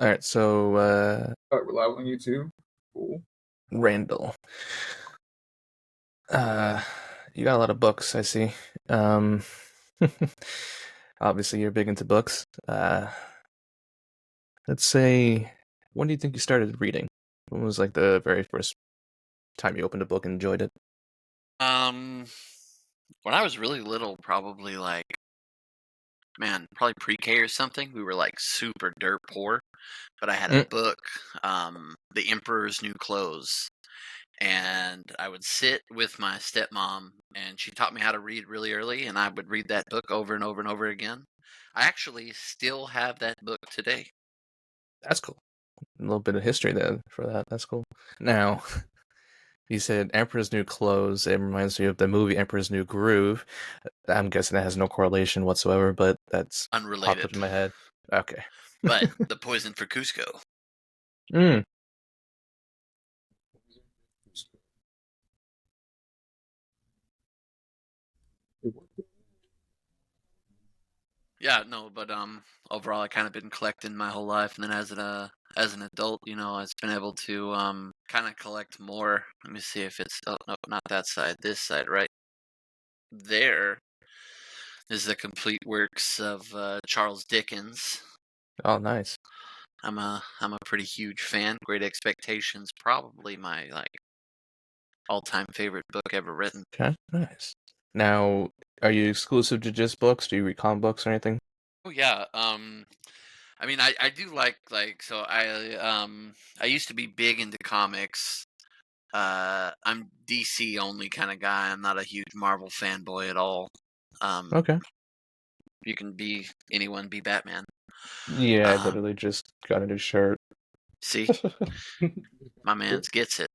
All right, so We're live on YouTube. Cool. Randall, uh, you got a lot of books, I see. Um, obviously, you're big into books. Let's say, when do you think you started reading? When was like the very first time you opened a book and enjoyed it? Um, when I was really little, probably like, man, probably pre-K or something. We were like super dirt poor, but I had a Mm, book, The Emperor's New Clothes, and I would sit with my stepmom, and she taught me how to read really early, and I would read that book over and over and over again. I actually still have that book today. that's cool. A little bit of history there for that. That's cool. Now, you said Emperor's New Clothes. It reminds me of the movie Emperor's New Groove. I'm guessing that has no correlation whatsoever, but that's popped up Unrelated, in my head. Okay. but The Poison for Cusco. Mm, Yeah, no, but overall, I kind of been collecting my whole life, and then as an adult, I've been able to kind of collect more. Let me see if it's no, not that side, this side right there is the complete works of Charles Dickens. oh, nice. I'm a pretty huge fan. Great Expectations, probably my like all-time favorite book ever written. Okay, nice. Now, are you exclusive to just books? Do you read comic books or anything? Oh yeah, I mean, I do like so I used to be big into comics. I'm DC only kind of guy. I'm not a huge Marvel fanboy at all. Um, Okay. you can be anyone, be Batman. Yeah, I Uh, literally just got a new shirt. see, my man's gets it.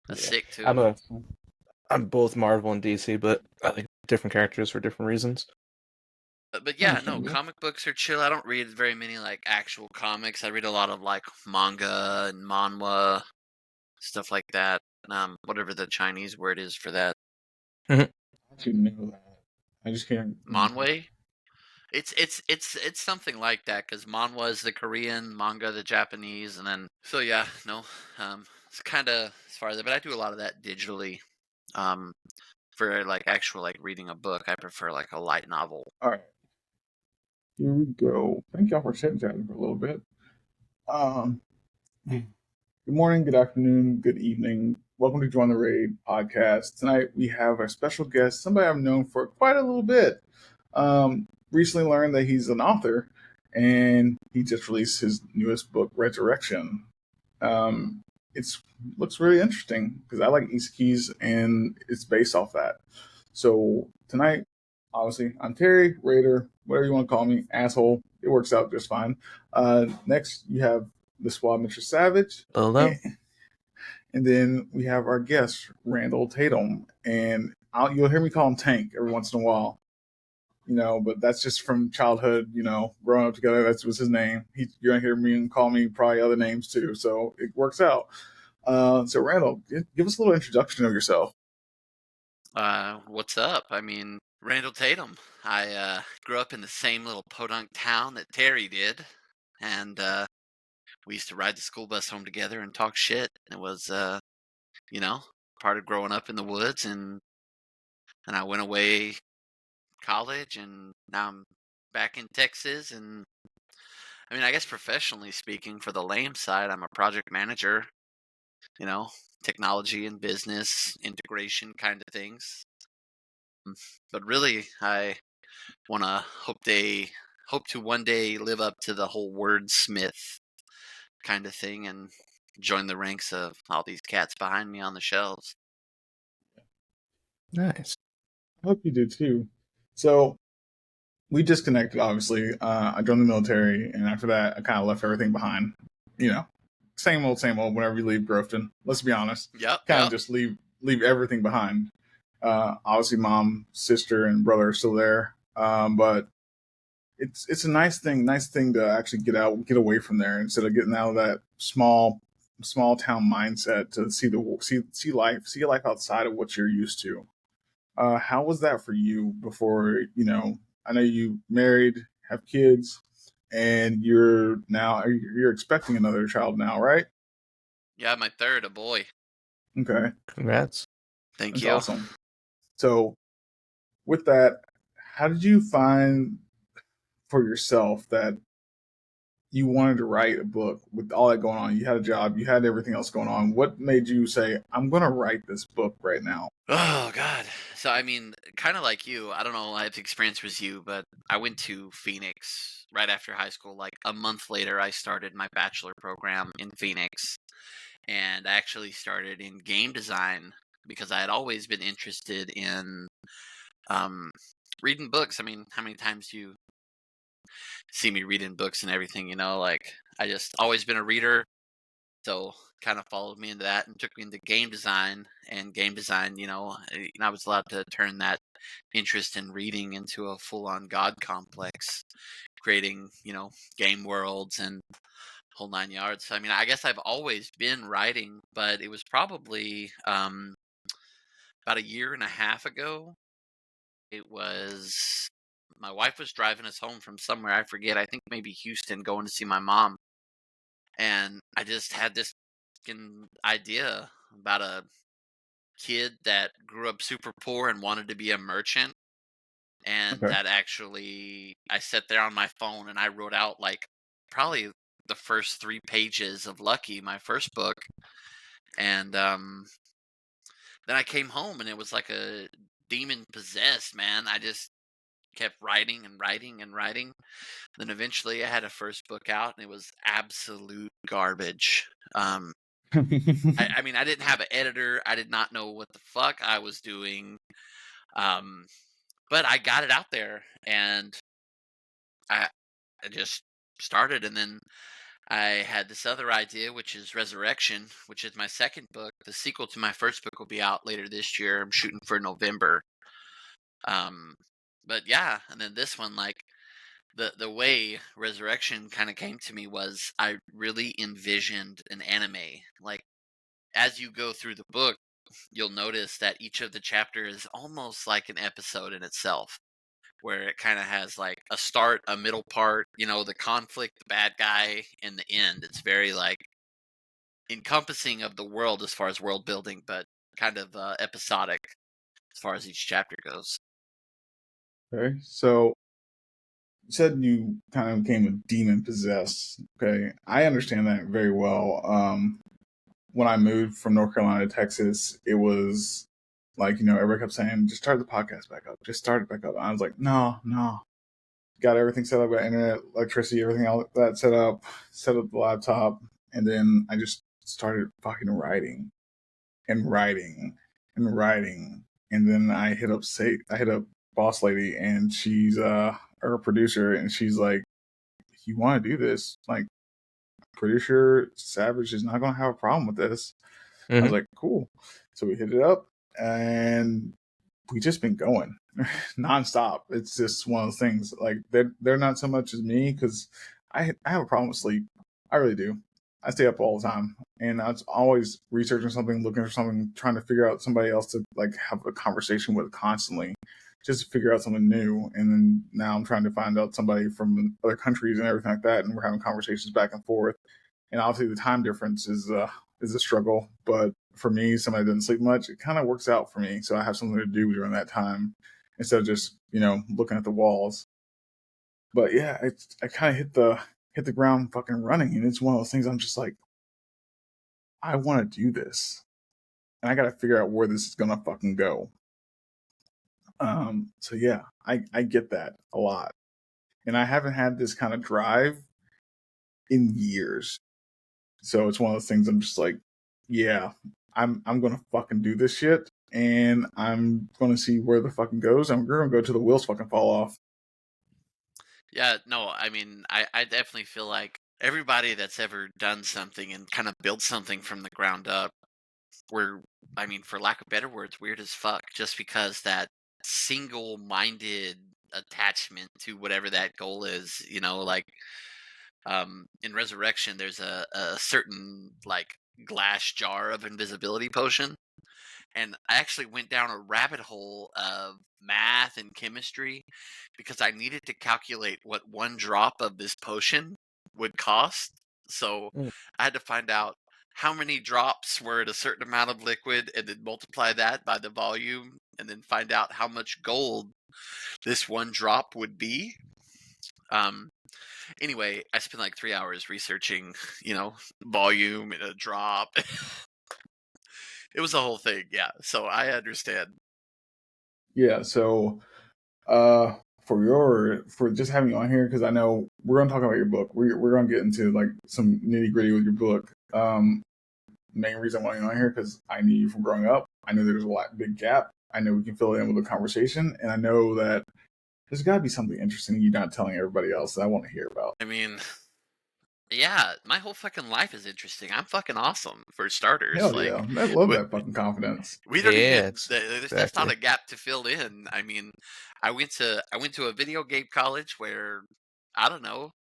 That's Yeah, sick I'm too. a I'm both Marvel and DC, but I like different characters for different reasons. But yeah, no, Understandable. comic books are chill. I don't read very many like actual comics. I read a lot of like manga and manhwa, stuff like that. Whatever the Chinese word is for that. Mhm. I actually know that. I just can't remember. Manhwa. It's something like that because manhwa is the Korean, manga the Japanese, and then so yeah, no, it's kind of as far as that, but I do a lot of that digitally. Um, for like actual like reading a book, I prefer like a light novel. All right, here we go. Thank y'all for chit chatting for a little bit. Um, good morning, good afternoon, good evening. Welcome to Join the Raid podcast. Tonight we have a special guest, somebody I've known for quite a little bit. Recently learned that he's an author, and he just released his newest book, Resurrection. Um, it's looks really interesting because I like isekais and it's based off that. So tonight, obviously, I'm Terry Raider, whatever you want to call me, asshole. It works out just fine. Next, you have the squad, Mr. Savage, Hello. and, and then we have our guest, Randall Tatum, and you'll hear me call him Tank every once in a while. But that's just from childhood, growing up together. That was his name. You're gonna hear me and call me probably other names too, so it works out. So Randall, give us a little introduction of yourself. What's up? I mean, Randall Tatum. I grew up in the same little podunk town that Terry did, and we used to ride the school bus home together and talk shit. It was you know, part of growing up in the woods, and I went away college, and now I'm back in Texas. And I mean, I guess professionally speaking, for the lame side, I'm a project manager. You know, technology and business integration kind of things. But really, I want to hope to one day live up to the whole wordsmith kind of thing and join the ranks of all these cats behind me on the shelves. Nice. I hope you do too. So we just connected, obviously. I joined the military, and after that, I kind of left everything behind. You know, same old. Whenever you leave Grofton, let's be honest, Yep, kind of yep. just leave everything behind. Obviously, mom, sister, and brother are still there, but it's a nice thing to actually get away from there instead of getting out of that small town mindset to see life outside of what you're used to. How was that for you before? I know you married, have kids. and you're expecting another child now, right? Yeah, my third, a boy. Okay, Congrats. Thank that's you. awesome. So with that, how did you find for yourself that you wanted to write a book with all that going on? You had a job, you had everything else going on. What made you say, I'm going to write this book right now? Oh God. So I mean, kind of like you. I don't know if the experience was you, but I went to Phoenix right after high school. Like a month later, I started my bachelor program in Phoenix, and I actually started in game design because I had always been interested in um, reading books. I mean, how many times do you see me reading books and everything? Like I just always been a reader. So kind of followed me into that and took me into game design. And game design, I was allowed to turn that interest in reading into a full-on god complex, creating, game worlds and whole nine yards. I mean, I guess I've always been writing, but it was probably about a year and a half ago. It was my wife was driving us home from somewhere, I forget. I think maybe Houston, going to see my mom, and I just had this idea about a kid that grew up super poor and wanted to be a merchant. And Okay. that actually, I sat there on my phone and I wrote out like probably the first 3 pages of Lucky, my first book. And then I came home and it was like a demon possessed, man. I just kept writing and writing and writing. Then eventually I had a first book out and it was absolute garbage. Um, I mean, I didn't have an editor. I did not know what the fuck I was doing. Um, but I got it out there and I, I just started. And then I had this other idea, which is Resurrection, which is my second book. The sequel to my first book will be out later this year. I'm shooting for November. Um, but yeah, and then this one, like the way Resurrection kind of came to me was I really envisioned an anime. Like as you go through the book, you'll notice that each of the chapters is almost like an episode in itself, where it kind of has like a start, a middle part, the conflict, the bad guy, and the end. It's very like encompassing of the world as far as world building, but kind of episodic as far as each chapter goes. Okay. So you said you kind of became a demon possessed. Okay. I understand that very well. When I moved from North Carolina to Texas, it was like, everybody kept saying, just start the podcast back up. Just start it back up. I was like, no, no. Got everything set up, got internet, electricity, everything all that set up the laptop. And then I just started fucking writing and writing and writing. And then I hit up boss lady and she's her producer and she's like, you want to do this? Like, pretty sure Savage is not gonna have a problem with this. I was Mm-hmm. like, cool. So we hit it up and we just been going nonstop. It's just one of those things. Like they're not so much as me because I have a problem with sleep. I really do. I stay up all the time, and I was always researching something, looking for something, trying to figure out somebody else to like have a conversation with constantly, just to figure out something new. And then now I'm trying to find out somebody from other countries and everything like that, and we're having conversations back and forth. And obviously the time difference is a struggle, but for me, somebody that doesn't sleep much, it kind of works out for me. So I have something to do during that time instead of just looking at the walls. But yeah, I kind of hit the ground fucking running, and it's one of those things. I'm just like, I want to do this, and I got to figure out where this is gonna fucking go. So yeah, I get that a lot, and I haven't had this kind of drive in years. So it's one of those things. I'm just like, yeah, I'm gonna fucking do this shit, and I'm gonna see where the fucking goes. I'm gonna go till the wheels fucking fall off. Yeah, no, I mean, I definitely feel like everybody that's ever done something and kind of built something from the ground up, we're, I mean, for lack of better words, weird as fuck, just because that single minded attachment to whatever that goal is, like in Resurrection, there's a certain like glass jar of invisibility potion. and I actually went down a rabbit hole of math and chemistry because I needed to calculate what one drop of this potion would cost. So Mm. I had to find out how many drops were in a certain amount of liquid and then multiply that by the volume and then find out how much gold this one drop would be. Anyway, I spent like 3 hours researching, volume and a drop. It was a whole thing, yeah. So I understand. Yeah. So, for just having you on here, because I know we're going to talk about your book. We're going to get into like some nitty gritty with your book. Main reason I want you on here because I knew you from growing up. I know there's a big gap. I know we can fill it in with a conversation, and I know that there's got to be something interesting you're not telling everybody else that I want to hear about. I mean, yeah, my whole fucking life is interesting. I'm fucking awesome for starters. Hell Like, yeah, I love we, that fucking confidence. we don't Yeah, even. That's not exactly. a gap to fill in. I mean, I went to a video game college where I don't know.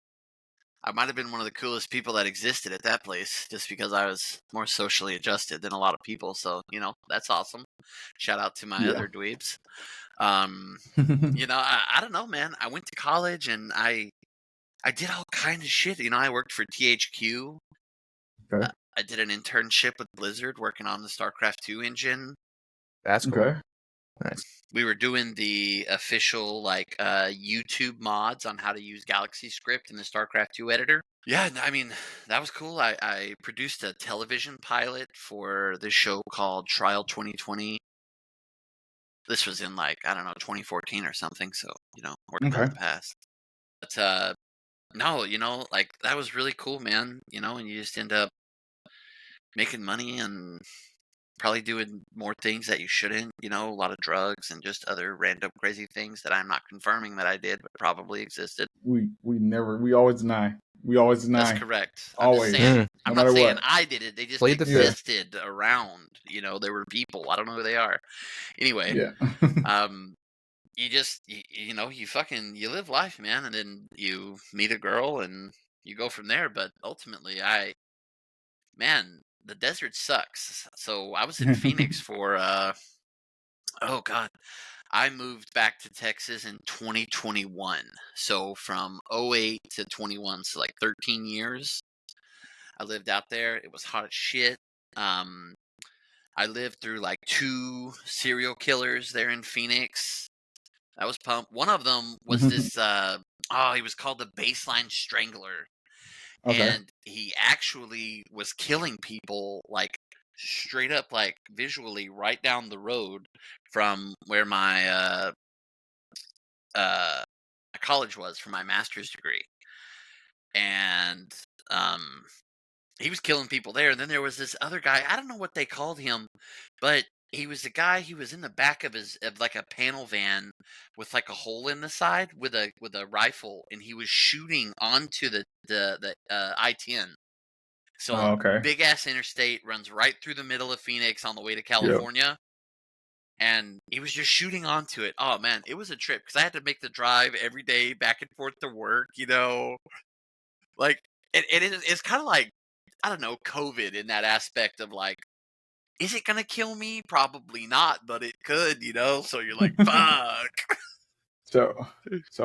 I might have been one of the coolest people that existed at that place, just because I was more socially adjusted than a lot of people. So that's awesome. Shout out to my Yeah. other dweebs. I don't know, man. I went to college and I did all kind of shit. I worked for THQ. Okay. I did an internship with Blizzard working on the StarCraft 2 engine. That's cool. Okay. Nice. We were doing the official YouTube mods on how to use Galaxy Script in the StarCraft 2 editor. Yeah, I mean, that was cool. I produced a television pilot for this show called Trial 2020. This was in 2014 or something, so, working on Okay. the past. But no, that was really cool, man, and you just end up making money and probably doing more things that you shouldn't, a lot of drugs and just other random crazy things that I'm not confirming that I did, but probably existed. We always deny. We always That's deny. correct. I'm just Always. saying, No I'm not matter saying what. I did it. They just Plead the fifth. existed around, there were people. I don't know who they are. Anyway, Yeah. you just, you live life, man. And then you meet a girl and you go from there. But ultimately, man, the desert sucks. So I was in Phoenix for, oh God, I moved back to Texas in 2021. So from 08 to 21, so like 13 years, I lived out there. It was hot as shit. Um, I lived through like 2 serial killers there in Phoenix. That was pumped. One of them was this, he was called the Baseline Strangler. Okay. And he actually was killing people like straight up, like visually right down the road from where my college was for my master's degree. And he was killing people there. And then there was this other guy. I don't know what they called him, but he was the guy who was in the back of like a panel van with like a hole in the side with a rifle, and he was shooting onto the I-10. So Okay. big ass interstate runs right through the middle of Phoenix on the way to Yep. California. And he was just shooting onto it. Oh man, it was a trip because I had to make the drive every day back and forth to work. Like it's kind of like, I don't know, COVID in that aspect of like, is it gonna kill me? Probably not, but it could. So you're like, fuck. So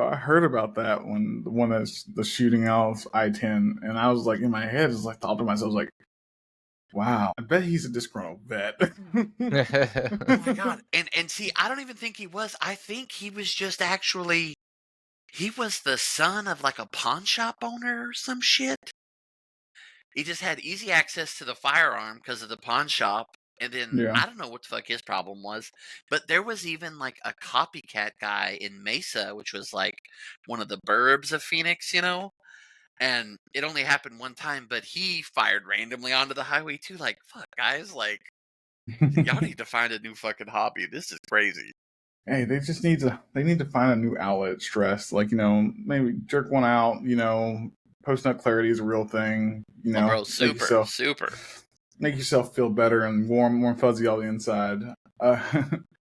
I heard about that when the one that's the shooting off I-10, and I was like in my head, just like thought to myself, like, wow, I bet he's a disgruntled vet. Oh my god. And see, I don't even think he was. I think he was just actually, he was the son of like a pawn shop owner or some shit. He just had easy access to the firearm because of the pawn shop. And then Yeah. I don't know what the fuck his problem was, but there was even like a copycat guy in Mesa, which was like one of the burbs of Phoenix, and it only happened one time, but he fired randomly onto the highway too. Like, fuck, guys, like, y'all need to find a new fucking hobby. This is crazy. Hey, they need to find a new outlet. Stress, like maybe jerk one out. Post nut clarity is a real thing. Oh, bro, super. Make yourself feel better and warm fuzzy on the inside.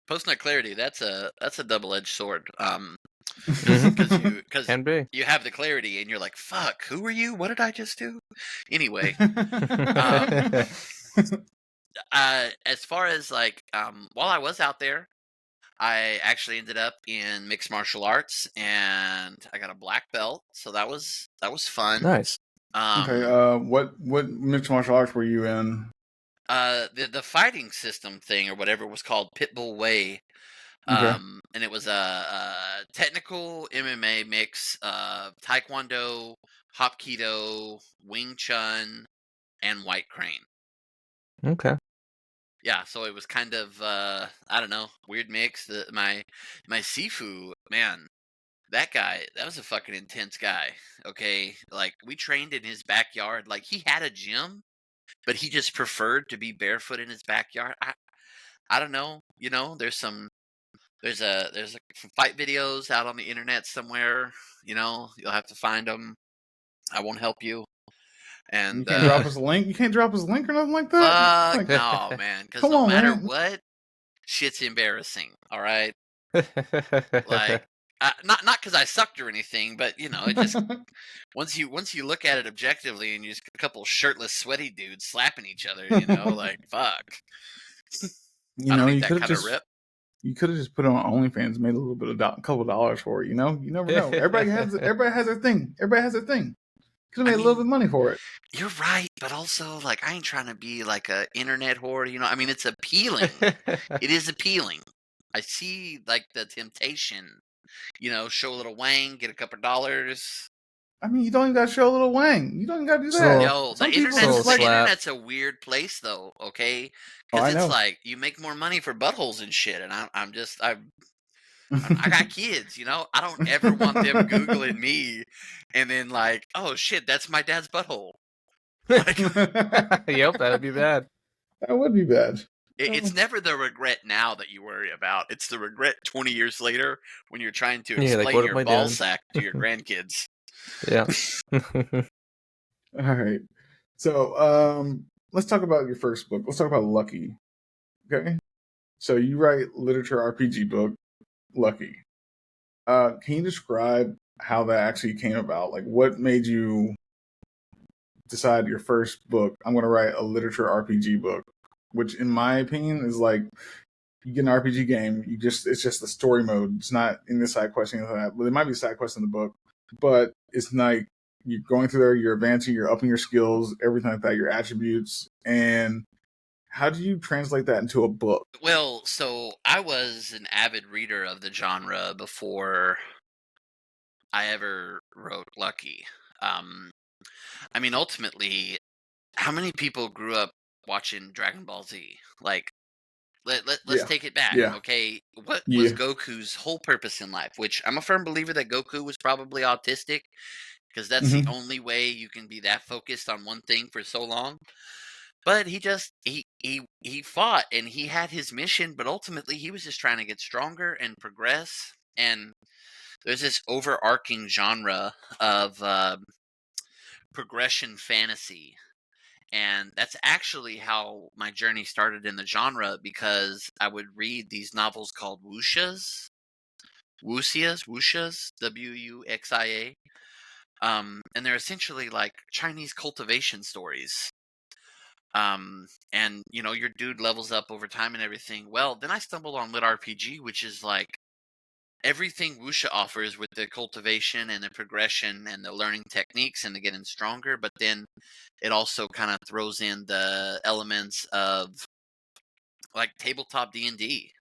Post nut clarity, that's a double-edged sword. Mhm. Because Can be. you have the clarity and you're like, fuck, who are you? What did I just do? Anyway, As far as like, while I was out there, I actually ended up in mixed martial arts, and I got a black belt, so that was fun. Nice. Okay. Um, What mixed martial arts were you in? the fighting system thing or whatever was called Pitbull Way. Okay. And it was a technical MMA mix of Taekwondo, Hapkido, Wing Chun, and White Crane. Okay. Yeah, so it was kind of I don't know, weird mix. My Sifu, man, that was a fucking intense guy. Okay, like we trained in his backyard. Like he had a gym, but he just preferred to be barefoot in his backyard. I don't know. There's some fight videos out on the internet somewhere. You'll have to find them. I won't help you. You And can't drop us a link. You can't drop us a link or nothing like that. fuck Like, no, man. Because come no on, matter man. what, shit's embarrassing. All right, like not because I sucked or anything, but it just once you look at it objectively and you just a couple shirtless, sweaty dudes slapping each other, like fuck. I don't need You that could have kind of just rip. put it on OnlyFans, made a little bit of couple dollars for it. You never know. Everybody has their thing. Everybody has their thing. Could have I made a little bit mean, of money for it. you're right, but also like I ain't trying to be like a internet whore. I mean, it's appealing. It is appealing. I see like the temptation. Show a little wang, get a couple dollars. I mean, you don't even got to show a little wang. You don't even got to do that. So, Yo, the Some people internet's so just the like. slap. internet's a weird place though. Okay, Oh, because I it's know. like you make more money for buttholes and shit, and I got kids. I don't ever want them googling me, and then like, oh shit, that's my dad's butthole. Like, Yep, that'd be bad. That would be bad. it's never the regret now that you worry about. It's the regret 20 years later when you're trying to Yeah, like explain what am your I ball doing? sack to your grandkids. Yeah. All right. So, let's talk about your first book. Let's talk about Lucky. Okay. So you write literature RPG book, Lucky. Can you describe how that actually came about? Like, what made you decide your first book? I'm going to write a literature RPG book, which, in my opinion, is like you get an RPG game. It's just the story mode. It's not in the side quest anything like that. But there might be side quests in the book, but it's like you're going through there, you're advancing, you're upping your skills, everything like that, your attributes. And how do you translate that into a book? Well, so I was an avid reader of the genre before I ever wrote Lucky. Um, I mean, ultimately, how many people grew up watching Dragon Ball Z? Like, let's Yeah. take it back, Yeah. okay? What was Yeah. Goku's whole purpose in life? Which I'm a firm believer that Goku was probably autistic because that's the Mm-hmm. only way you can be that focused on one thing for so long. But he fought and he had his mission, but ultimately he was just trying to get stronger and progress. And there's this overarching genre of progression fantasy, and that's actually how my journey started in the genre because I would read these novels called wuxias, Wuxia, and they're essentially like Chinese cultivation stories. And your dude levels up over time and everything. Well, then I stumbled on LitRPG, which is like everything Wuxia offers with the cultivation and the progression and the learning techniques and the getting stronger, but then it also kind of throws in the elements of like tabletop D&D,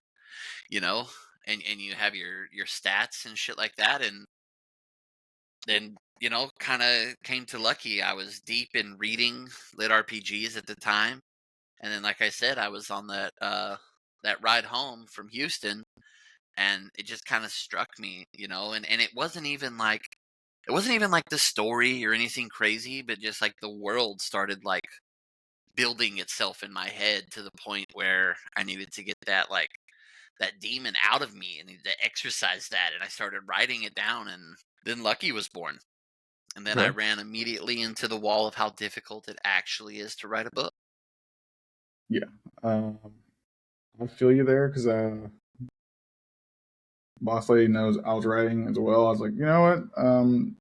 you know, and you have your stats and shit like that. And then kind of came to Lucky. I was deep in reading lit RPGs at the time, and then like I said, I was on that ride home from Houston, and it just kind of struck me, and it wasn't even like the story or anything crazy, but just like the world started like building itself in my head to the point where I needed to get that demon out of me and needed to exercise that, and I started writing it down, and then Lucky was born. And then I Okay. ran immediately into the wall of how difficult it actually is to write a book. Yeah. I feel you there because boss lady knows I was writing as well. I was like, you know what?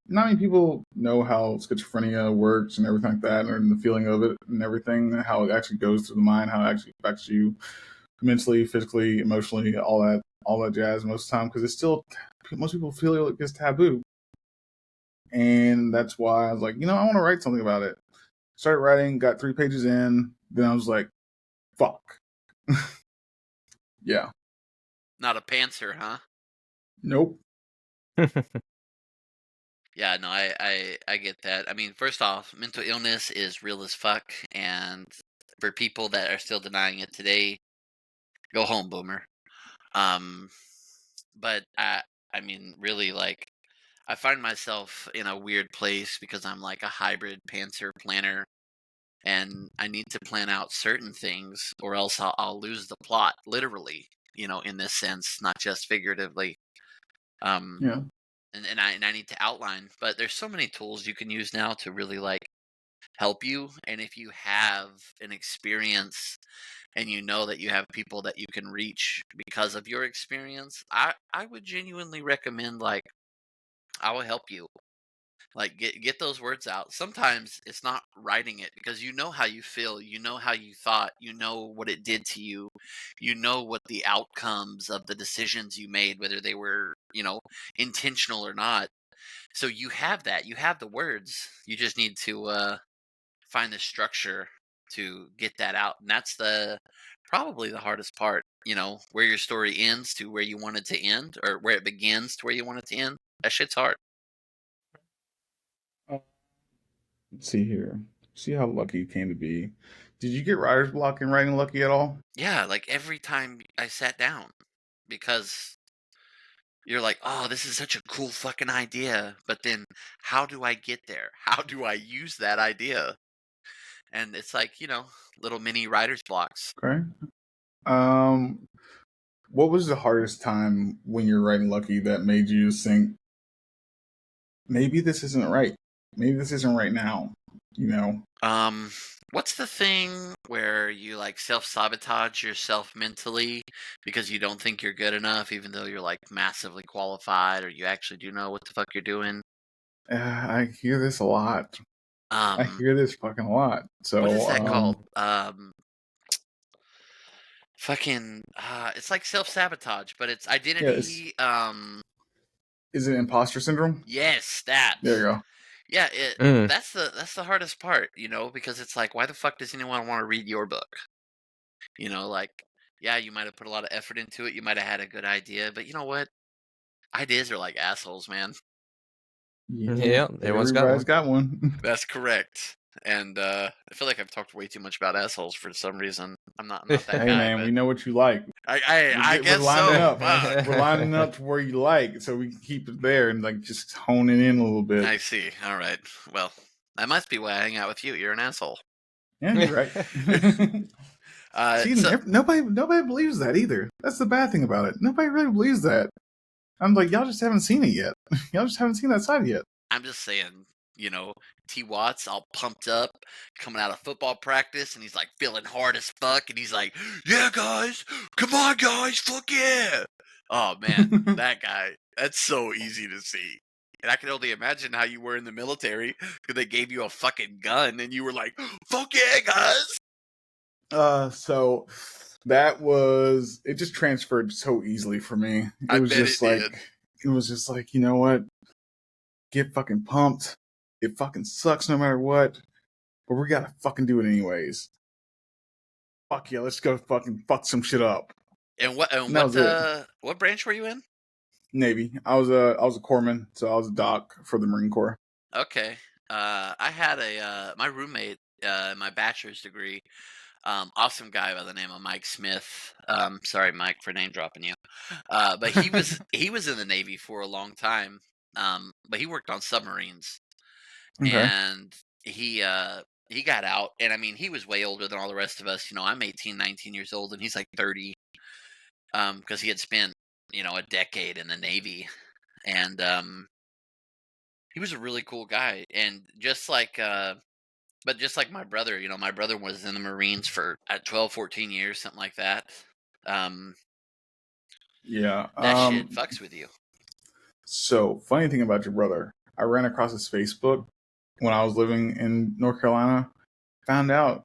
Not many people know how schizophrenia works and everything like that, and the feeling of it and everything, how it actually goes through the mind, how it actually affects you mentally, physically, emotionally, all that jazz most of the time, because it's still, most people feel like it's taboo. And that's why I was like, I want to write something about it. Started writing, got 3 pages in, then I was like, fuck. Yeah. Not a pantser, huh? Nope. Yeah, no, I get that. I mean, first off, mental illness is real as fuck, and for people that are still denying it today, go home, boomer. But I mean, really, like, I find myself in a weird place because I'm like a hybrid pantser planner, and I need to plan out certain things, or else I'll lose the plot, literally. In this sense, not just figuratively. Um, Yeah. and I need to outline. But there's so many tools you can use now to really like help you. And if you have an experience and you know that you have people that you can reach because of your experience, I would genuinely recommend, like, I will help you. Like, get those words out. Sometimes it's not writing it because you know how you feel, you know how you thought, you know what it did to you, you know what the outcomes of the decisions you made, whether they were, intentional or not. So you have that. You have the words. You just need to find the structure to get that out, and that's probably the hardest part. Where your story ends to where you want it to end, or where it begins to where you want it to end. That shit's hard. Let's see here. See how lucky you came to be. Did you get writer's block in writing lucky at all? Yeah, like every time I sat down, because you're like, oh, this is such a cool fucking idea, but then how do I get there? How do I use that idea? And it's like, little mini writer's blocks. Okay. Um, what was the hardest time when you're writing Lucky that made you think maybe this isn't right? Maybe this isn't right now. You know? Um, what's the thing where you like self-sabotage yourself mentally because you don't think you're good enough, even though you're like massively qualified or you actually do know what the fuck you're doing? I hear this a lot. I Um, hear this fucking a lot. what is So, that called? Fucking, it's like self-sabotage, but it's yeah, identity. is it imposter syndrome? Yes, that. There you go. Yeah, Mm. that's the hardest part, because it's like, why the fuck does anyone want to read your book? Like, yeah, you might have put a lot of effort into it. You might have had a good idea, but you know what? Ideas are like assholes, man. Yeah, Yeah, everyone's got everybody's one. got one. That's correct. And I feel like I've talked way too much about assholes for some reason. I'm not that Hey guy, man, but we know what you like. I We're guess lining so. up. Fuck. We're lining up to where you like, so we can keep it there and like just hone it in a little bit. I see. All right. Well, that must be why I hang out with you. You're an asshole. Yeah, you're right. See, So nobody believes that either. That's the bad thing about it. Nobody really believes that. I'm like, y'all just haven't seen it yet. Y'all just haven't seen that side yet. I'm just saying, T. Watts all pumped up, coming out of football practice, and he's like feeling hard as fuck, and he's like, "Yeah, guys, come on, guys, fuck yeah!" Oh man, that guy. That's so easy to see. And I can only imagine how you were in the military because they gave you a fucking gun, and you were like, "Fuck yeah, guys!" So that was it. Just transferred so easily for me. I bet it did. It was just like, you know what? Get fucking pumped. It fucking sucks no matter what, but we gotta fucking do it anyways. Fuck yeah, let's go fucking fuck some shit up. And what? And And that was it. what branch were you in? Navy. I was a corpsman, so I was a doc for the Marine Corps. Okay. I had my roommate in my bachelor's degree. Awesome guy by the name of Mike Smith. Sorry, Mike, for name dropping you. But he was he was in the Navy for a long time. But he worked on submarines, Okay. and he got out. And I mean, he was way older than all the rest of us. I'm 18, 19 years old, and he's like 30. Because he had spent a decade in the Navy, and he was a really cool guy. And just like but just like my brother, my brother was in the Marines for 12, 14 years, something like that. Um, Yeah. That shit fucks with you. So, funny thing about your brother, I ran across his Facebook when I was living in North Carolina. Found out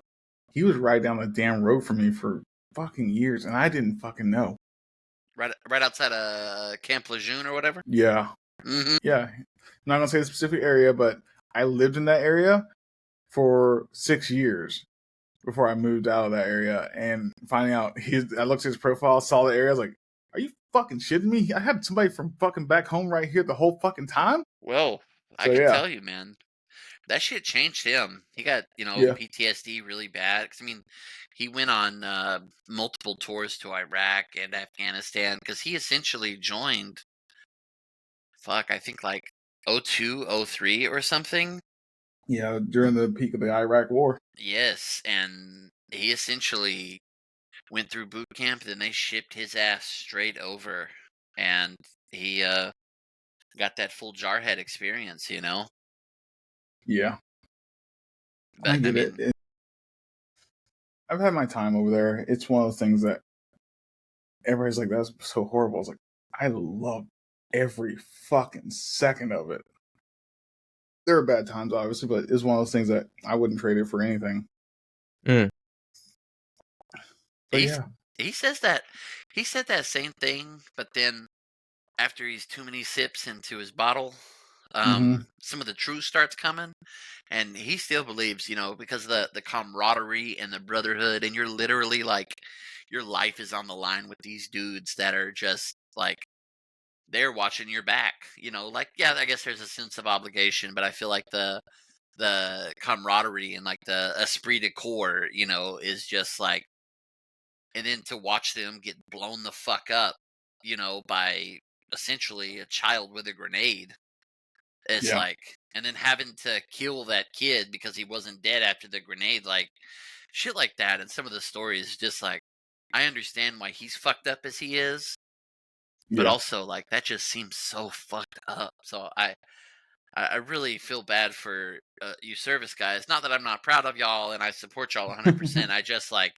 he was right down the damn road from me for fucking years, and I didn't fucking know. Right outside of Camp Lejeune or whatever. Yeah. Mm-hmm. Yeah. I'm not going to say the specific area, but I lived in that area for 6 years before I moved out of that area. And finding out, I looked at his profile, saw the area, I was like, are you fucking shitting me? I had somebody from fucking back home right here the whole fucking time? Well, I So, can yeah. tell you, man, that shit changed him. He got, Yeah. PTSD really bad. 'Cause, I mean, he went on multiple tours to Iraq and Afghanistan because he essentially joined, I think like 02, 03 or something. Yeah, during the peak of the Iraq War. Yes, and he essentially went through boot camp, then they shipped his ass straight over, and he got that full jarhead experience, Yeah, I But I get mean, it. I've had my time over there. It's one of those things that everybody's like, that's so horrible. It's like, I love every fucking second of it. There are bad times, obviously, but it's one of those things that I wouldn't trade it for anything. Mm. But he's yeah. he said that same thing, but then after he's too many sips into his bottle, Mm-hmm. some of the truth starts coming, and he still believes, because of the camaraderie and the brotherhood, and you're literally like, your life is on the line with these dudes that are just like, they're watching your back, like, yeah, I guess there's a sense of obligation, but I feel like the camaraderie and like the esprit de corps, is just like, and then to watch them get blown the fuck up, by essentially a child with a grenade. It's Yeah. like, and then having to kill that kid because he wasn't dead after the grenade, like shit like that. And some of the stories, just like, I understand why he's fucked up as he is, but Yeah. also like that just seems so fucked up. So I really feel bad for you service guys. Not that I'm not proud of y'all and I support y'all 100%. I just like,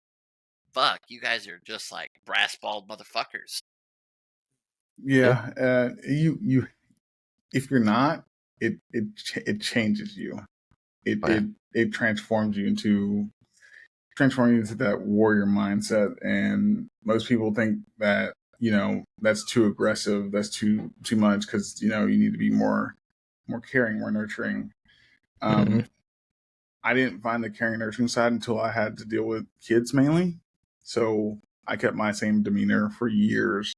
fuck, you guys are just like brass balled motherfuckers. Yeah. You if you're not, it changes you. It Oh, yeah. it transforms you into that warrior mindset. And most people think that, that's too aggressive, that's too much, because you need to be more caring, more nurturing. Mm-hmm. I didn't find the caring, nurturing side until I had to deal with kids mainly. So I kept my same demeanor for years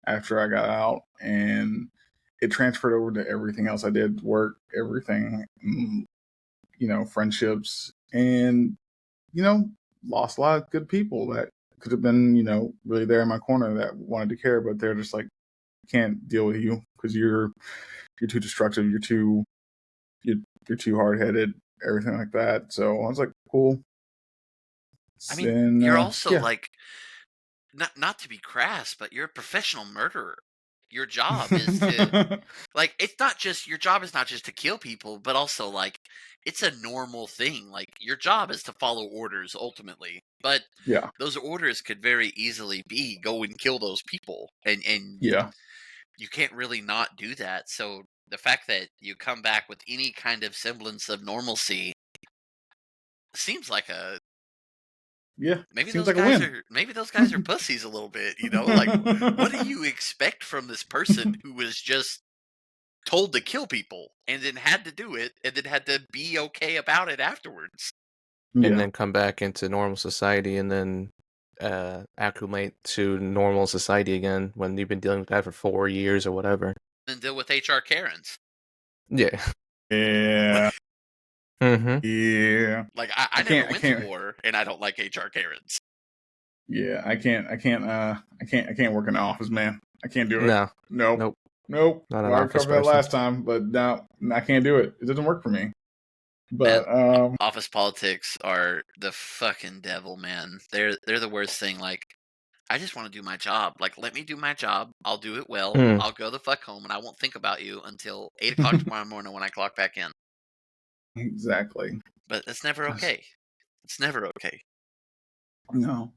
after I got out, and it transferred over to everything else I did, work, everything, friendships, and lost a lot of good people that could have been, really there in my corner that wanted to care, but they're just like, can't deal with you because you're too destructive, you're too hard headed, everything like that. So I was like, cool. I mean, And you're also yeah. like, not to be crass, but you're a professional murderer. Your job is to, like, it's not just, your job is not just to kill people, but also like, it's a normal thing. Like, your job is to follow orders ultimately, but Yeah. those orders could very easily be go and kill those people, and Yeah. you can't really not do that. So the fact that you come back with any kind of semblance of normalcy seems like a, Yeah. maybe Seems those like a guys win. are maybe those guys are pussies a little bit, like, what do you expect from this person who was just told to kill people and then had to do it and then had to be okay about it afterwards? And Yeah. then come back into normal society and then acclimate to normal society again when you've been dealing with that for 4 years or whatever. Then deal with HR Karens. Yeah. Yeah. Mm-hmm. Yeah. Like, I I never can't. I went to can't. war and I don't like HR Karens. Yeah. I can't. I can't. I can't. I can't work in the office, man. I can't do it. No. Nope. Nope. Nope. Not Well, an I office covered that person. last time, but no, I can't do it. It doesn't work for me. Man, But office politics are the fucking devil, man. They're the worst thing. Like, I just want to do my job. Like, let me do my job. I'll do it well. Mm. I'll go the fuck home, and I won't think about you until 8 o'clock tomorrow morning when I clock back in. exactly. But it's never okay. It's never okay. No.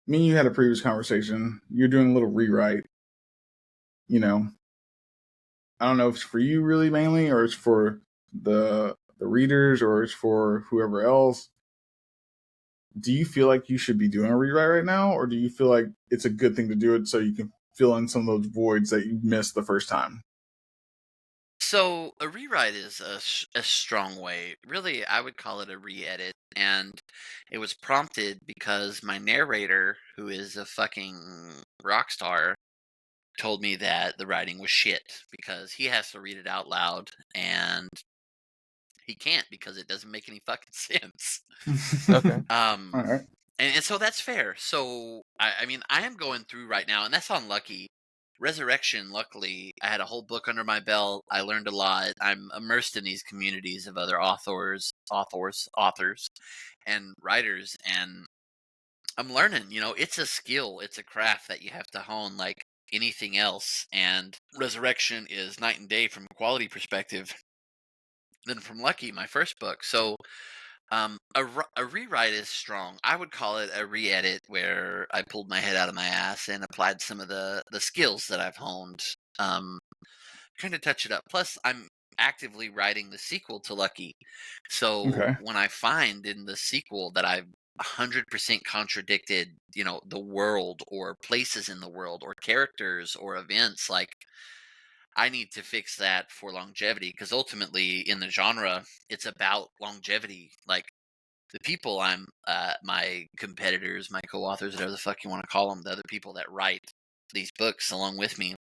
me and you had a previous conversation. You're doing a little rewrite. You know, I don't know if it's for you really mainly, or it's for the readers, or it's for whoever else. Do you feel like you should be doing a rewrite right now, or do you feel like it's a good thing to do it so you can fill in some of those voids that you missed the first time? So a rewrite is a strong way. Really, I would call it a re-edit, and it was prompted because my narrator, who is a fucking rock star, told me that the writing was shit because he has to read it out loud, and he can't because it doesn't make any fucking sense. Okay. Um, All right. and so that's fair. So I mean, I am going through right now, and that's on Lucky. Resurrection, luckily, I had a whole book under my belt. I learned a lot. I'm immersed in these communities of other authors, and writers, and I'm learning. It's a skill, it's a craft that you have to hone like anything else. And Resurrection is night and day from a quality perspective than from Lucky, my first book. So a rewrite is strong. I would call it a re-edit where I pulled my head out of my ass and applied some of the skills that I've honed. Um, Kind of touch it up. Plus, I'm actively writing the sequel to Lucky. So Okay. when I find in the sequel that I've 100% contradicted, the world or places in the world or characters or events, like I need to fix that for longevity because ultimately in the genre, it's about longevity. Like the people my competitors, my co-authors, whatever the fuck you want to call them, the other people that write these books along with me,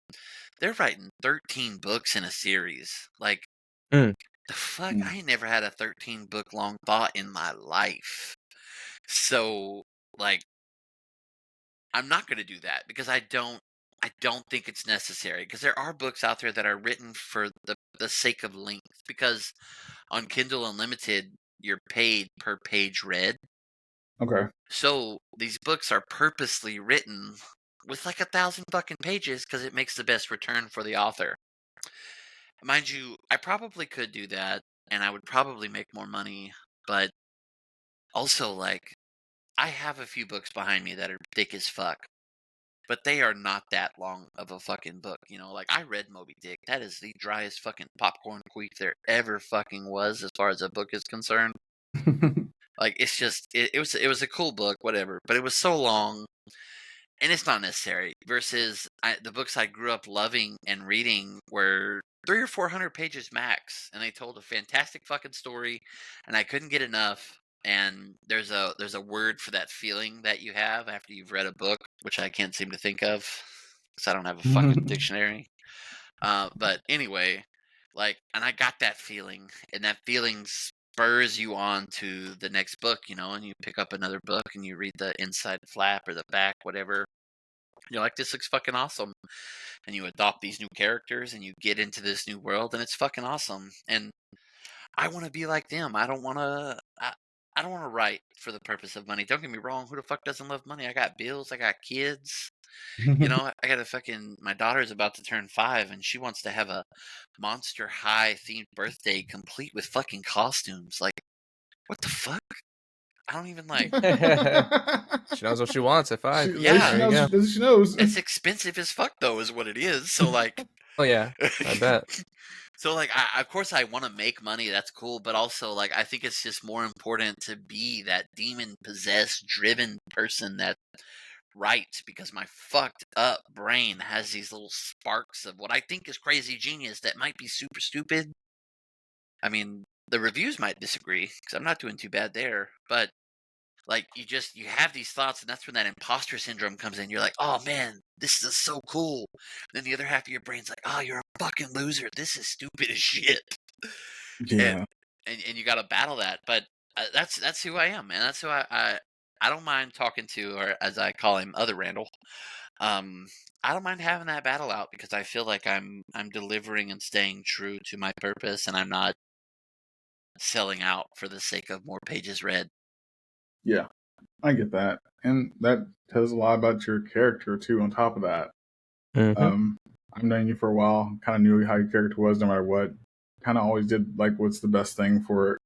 they're writing 13 books in a series. Like, Mm. the fuck? Mm. I ain't never had a 13 book long thought in my life. So, like, I'm not going to do that because I don't think it's necessary because there are books out there that are written for the sake of length because on Kindle Unlimited you're paid per page read. Okay. So these books are purposely written with like 1,000 fucking pages because it makes the best return for the author. Mind you, I probably could do that and I would probably make more money, but also like I have a few books behind me that are thick as fuck, but they are not that long of a fucking book. Like I read Moby Dick. That is the driest fucking popcorn queef there ever fucking was as far as a book is concerned. Like it's just it was a cool book, whatever, but it was so long and it's not necessary. Versus the books I grew up loving and reading were 300 or 400 pages max, and they told a fantastic fucking story, and I couldn't get enough. And there's a word for that feeling that you have after you've read a book, which I can't seem to think of because I don't have a fucking dictionary. But anyway, like, and I got that feeling, and that feeling spurs you on to the next book, and you pick up another book and you read the inside flap or the back, whatever. You're like, this looks fucking awesome. And you adopt these new characters and you get into this new world and it's fucking awesome. And I want to be like them. I don't want to write for the purpose of money. Don't get me wrong. Who the fuck doesn't love money? I got bills. I got kids. I got my daughter's about to turn 5 and she wants to have a Monster High themed birthday complete with fucking costumes. Like, what the fuck? I don't even like. She knows what she wants at 5. Yeah. There you go. She knows. It's expensive as fuck, though, is what it is. So, like. Oh yeah, I bet. So, like, of course I want to make money. That's cool. But also, like, I think it's just more important to be that demon-possessed, driven person that writes because my fucked up brain has these little sparks of what I think is crazy genius that might be super stupid. I mean, the reviews might disagree because I'm not doing too bad there. But like you have these thoughts, and that's when that imposter syndrome comes in. You're like, oh man, this is so cool. And then the other half of your brain's like, oh, you're a fucking loser. This is stupid as shit. And Yeah. and you got to battle that. But that's who I am, man. That's who I don't mind talking to, or as I call him, other Randall. Um, I don't mind having that battle out because I feel like I'm delivering and staying true to my purpose, and I'm not selling out for the sake of more pages read. Yeah. I get that. And that tells a lot about your character too on top of that. Mm-hmm. I've known you for a while, kind of knew how your character was no matter what. Kind of always did like what's the best thing for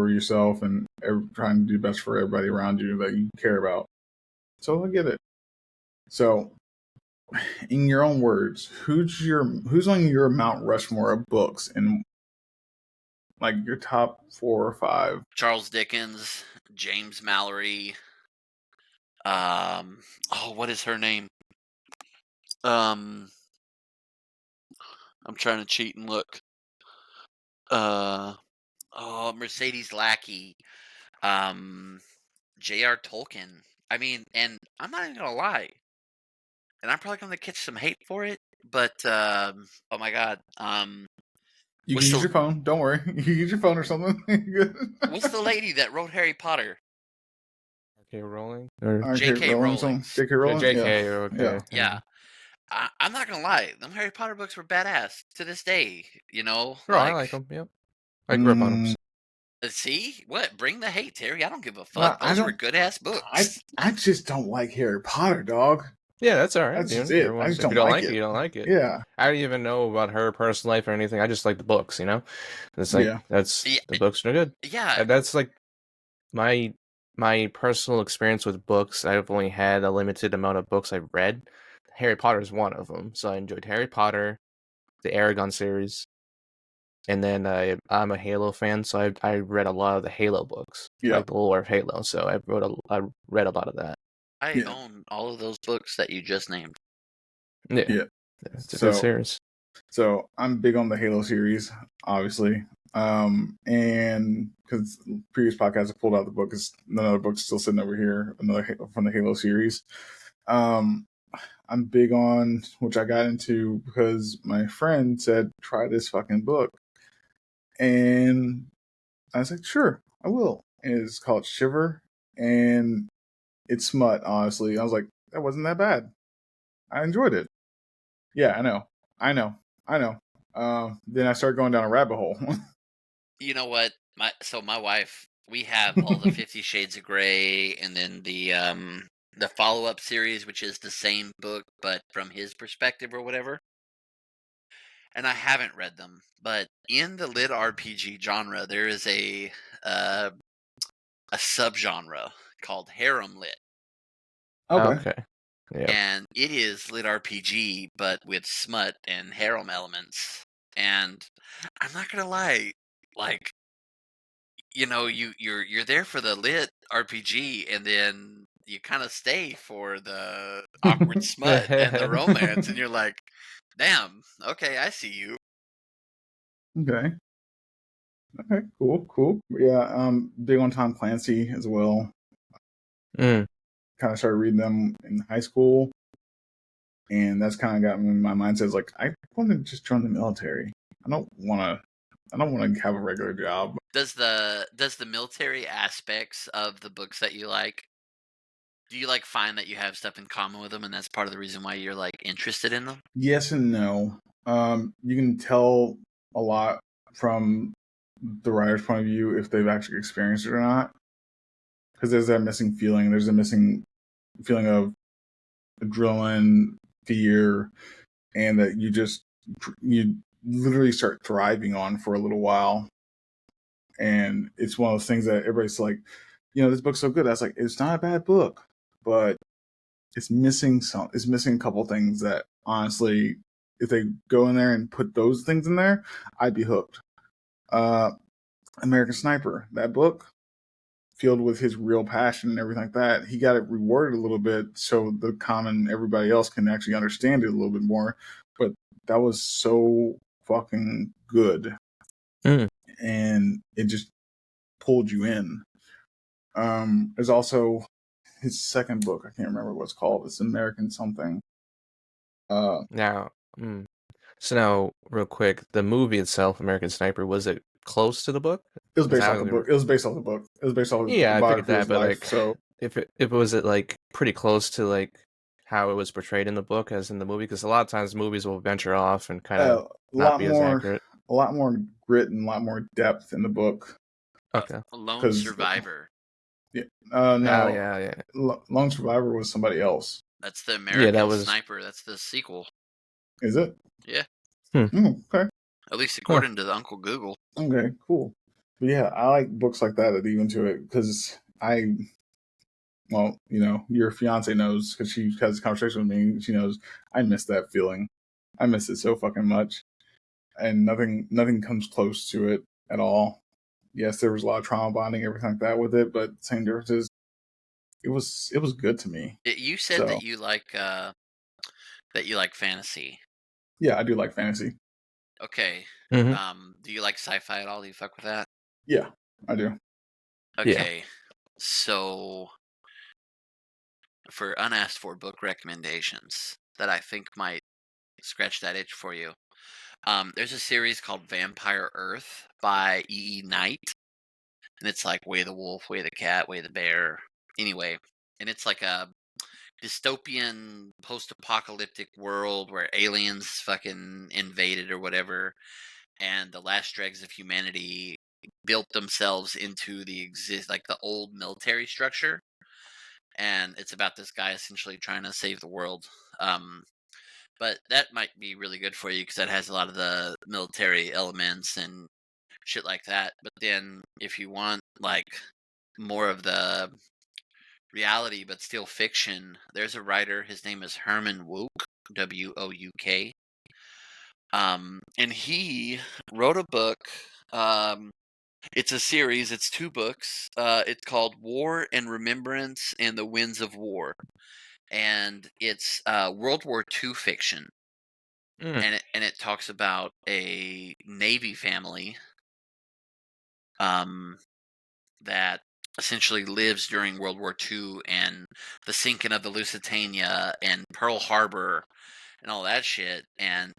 yourself and trying to do best for everybody around you that you care about. So I get it. So, in your own words, who's on your Mount Rushmore of books, and like your top 4 or 5? Charles Dickens, James Mallory. What is her name? I'm trying to cheat and look. Mercedes Lackey. J.R. Tolkien. I mean, and I'm not even gonna lie, and I'm probably gonna catch some hate for it, but oh my god, You can what's use the your phone. Don't worry. You can use your phone or something. what's the lady that wrote Harry Potter? Okay, rolling or Okay, J.K. Rowling. Rowling's. J.K. Rowling. Yeah, JK? Okay, Yeah, I'm not gonna lie, them Harry Potter books were badass to this day. You know, Oh, I like them. Yep, I grew up on them. Mm, see what? Bring the hate, Terry. I don't give a well, fuck. I Those were don't. good ass I books. I just don't like Harry Potter, dog. Yeah, that's all right. That's just Dude. it. I Everyone, just if you don't don't like like it, it. you don't like it. Yeah, I don't even know about her personal life or anything. I just like the books. It's like yeah, that's Yeah, the books are good. yeah. That's like my personal experience with books. I've only had a limited amount of books I've read. Harry Potter is one of them. So I enjoyed Harry Potter, the Aragon series, and then I'm a Halo fan, so I read a lot of the Halo books, yeah, like the lore of Halo. So I read a lot of that. I yeah, own all of those books that you just named. Yeah, yeah. it's a good So, series. so I'm big on the Halo series, obviously. And because previous podcasts I pulled out the book, is another book's still sitting over here, another from the Halo series. Um, I'm big on, which I got into because my friend said, try this fucking book. And I was like, sure, I will. And it's called Shiver. And it's smut, honestly. I was like, that wasn't that bad. I enjoyed it. Yeah, I know. I know. Then I started going down a rabbit hole. You know what? My wife, we have all the 50 Shades of Grey, and then the follow-up series, which is the same book but from his perspective or whatever. And I haven't read them, but in the lit RPG genre, there is uh, a subgenre called harem lit, Okay. Okay. Yep. and it is lit RPG but with smut and harem elements. And I'm not gonna lie, like, you know, you're there for the lit RPG, and then you kind of stay for the awkward smut and the romance, and you're like, damn, okay, I see you. Okay. Okay. Cool. Yeah. Big on Tom Clancy as well. Mm. Kind of started reading them in high school, and that's kind of got me. My mindset is like, I want to just join the military. I don't want to. I don't want to have a regular job. Does the military aspects of the books that you like, do you like find that you have stuff in common with them, and that's part of the reason why you're like interested in them? Yes and no. You can tell a lot from the writer's point of view if they've actually experienced it or not, because there's that missing feeling. There's a missing feeling of adrenaline, fear, and that you literally start thriving on for a little while. And it's one of those things that everybody's like, this book's so good. I was like, it's not a bad book, but it's missing it's missing a couple things that honestly, if they go in there and put those things in there, I'd be hooked. American Sniper, that book, filled with his real passion and everything like that, he got it reworded a little bit so the common everybody else can actually understand it a little bit more. But that was so fucking good. Mm. And it just pulled you in. There's also his second book. I can't remember what it's called. It's American something. Now, so now, real quick, the movie itself, American Sniper, was it close to the book? It was Is based that off the what book. It was based off the book. It was based off the Yeah, I figured biography of that, his but life. like, So if it was it like pretty close to like how it was portrayed in the book as in the movie, because a lot of times movies will venture off and kind of a not lot be as accurate. more grit and a lot more depth in the book. Okay. Lone Because Survivor. yeah, Oh no, yeah. Lone Survivor was somebody else. That's the Yeah, that American was. Sniper. That's the sequel. Is it? Yeah, Okay. at least Huh. according to the Uncle Google. Okay. Cool. But yeah, I like books like that that lead into it because well, your fiance knows because she has a conversation with me. She knows I miss that feeling. I miss it so fucking much, and nothing comes close to it at all. Yes, there was a lot of trauma bonding, everything like that with it, but same difference is it was good to me. You said So that you like fantasy. yeah, I do like fantasy. Okay. Mhm. Do you like sci-fi at all? Do you fuck with that? Yeah, I do. Okay. So for unasked for book recommendations that I think might scratch that itch for you. There's a series called Vampire Earth by E. E. Knight, and it's like Way the Wolf, Way the Cat, Way the Bear. Anyway, and it's like a dystopian post-apocalyptic world where aliens fucking invaded or whatever, and the last dregs of humanity built themselves into the old military structure, and it's about this guy essentially trying to save the world. But that might be really good for you because that has a lot of the military elements and shit like that. But then if you want like more of the reality but still fiction, there's a writer. His name is Herman Wouk, Wouk. And he wrote a book. It's a series. It's 2 books. It's called War and Remembrance and the Winds of War, and it's World War II fiction. Mm. And it talks about a Navy family that essentially lives during World War II and the sinking of the Lusitania and Pearl Harbor and all that shit. And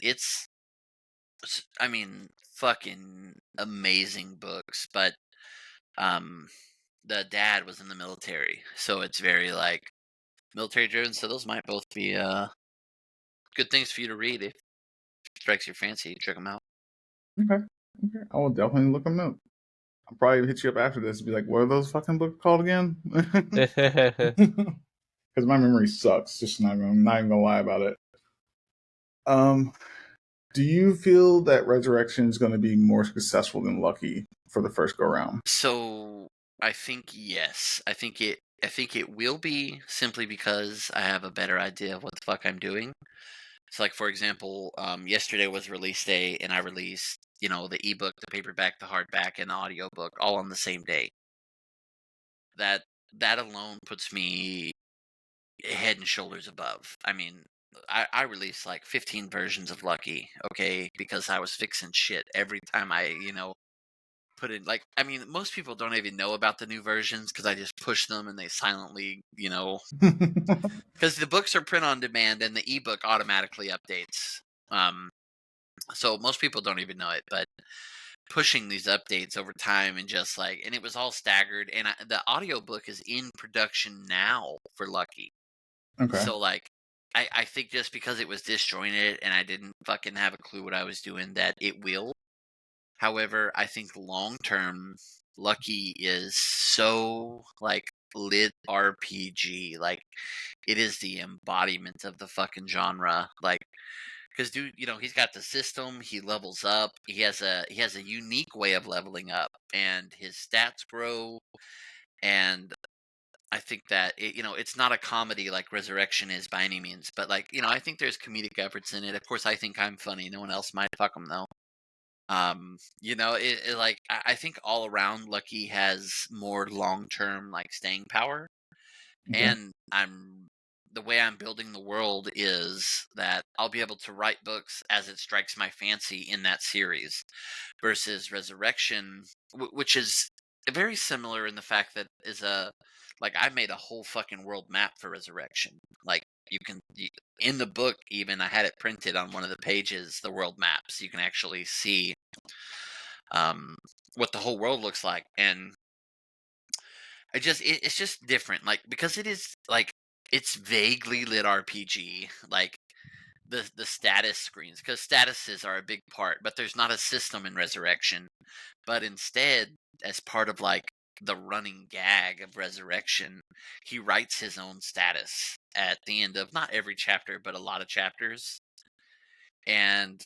I mean, fucking amazing books. But the dad was in the military, so it's very like military driven. So those might both be good things for you to read if it strikes your fancy. Check them out. Okay. Okay. I will definitely look them up. I'll probably hit you up after this and be like, what are those fucking books called again? Because my memory sucks. Just not even gonna lie about it. Um, do you feel that Resurrection is going to be more successful than Lucky for the first go round? So I think yes. I think it will be simply because I have a better idea of what the fuck I'm doing. So like for example, yesterday was release day and I released, the ebook, the paperback, the hardback, and the audiobook all on the same day. That that alone puts me head and shoulders above. I mean, I released like 15 versions of Lucky, okay, because I was fixing shit every time I put in like I mean most people don't even know about the new versions because I just push them and they silently because the books are print on demand and the ebook automatically updates. So most people don't even know it, but pushing these updates over time and just like and it was all staggered and the audiobook is in production now for Lucky. Okay. So like I think just because it was disjointed and I didn't fucking have a clue what I was doing that it will. However, I think long term, Lucky is so like lit RPG. Like it is the embodiment of the fucking genre. Like because dude, he's got the system. He levels up. He has a unique way of leveling up, and his stats grow. And I think that it's not a comedy like Resurrection is by any means, but like I think there's comedic efforts in it. Of course, I think I'm funny. No one else might. Fuck them though. Like I think all around Lucky has more long term like staying power, Okay. and the way I'm building the world is that I'll be able to write books as it strikes my fancy in that series, versus Resurrection, which is very similar in the fact that is a like I made a whole fucking world map for Resurrection. Like in the book, even I had it printed on one of the pages, the world map, so you can actually see what the whole world looks like, and it's just different, like because it is like it's vaguely lit RPG, like the status screens, because statuses are a big part, but there's not a system in Resurrection, but instead, as part of like the running gag of Resurrection, he writes his own status at the end of not every chapter, but a lot of chapters, and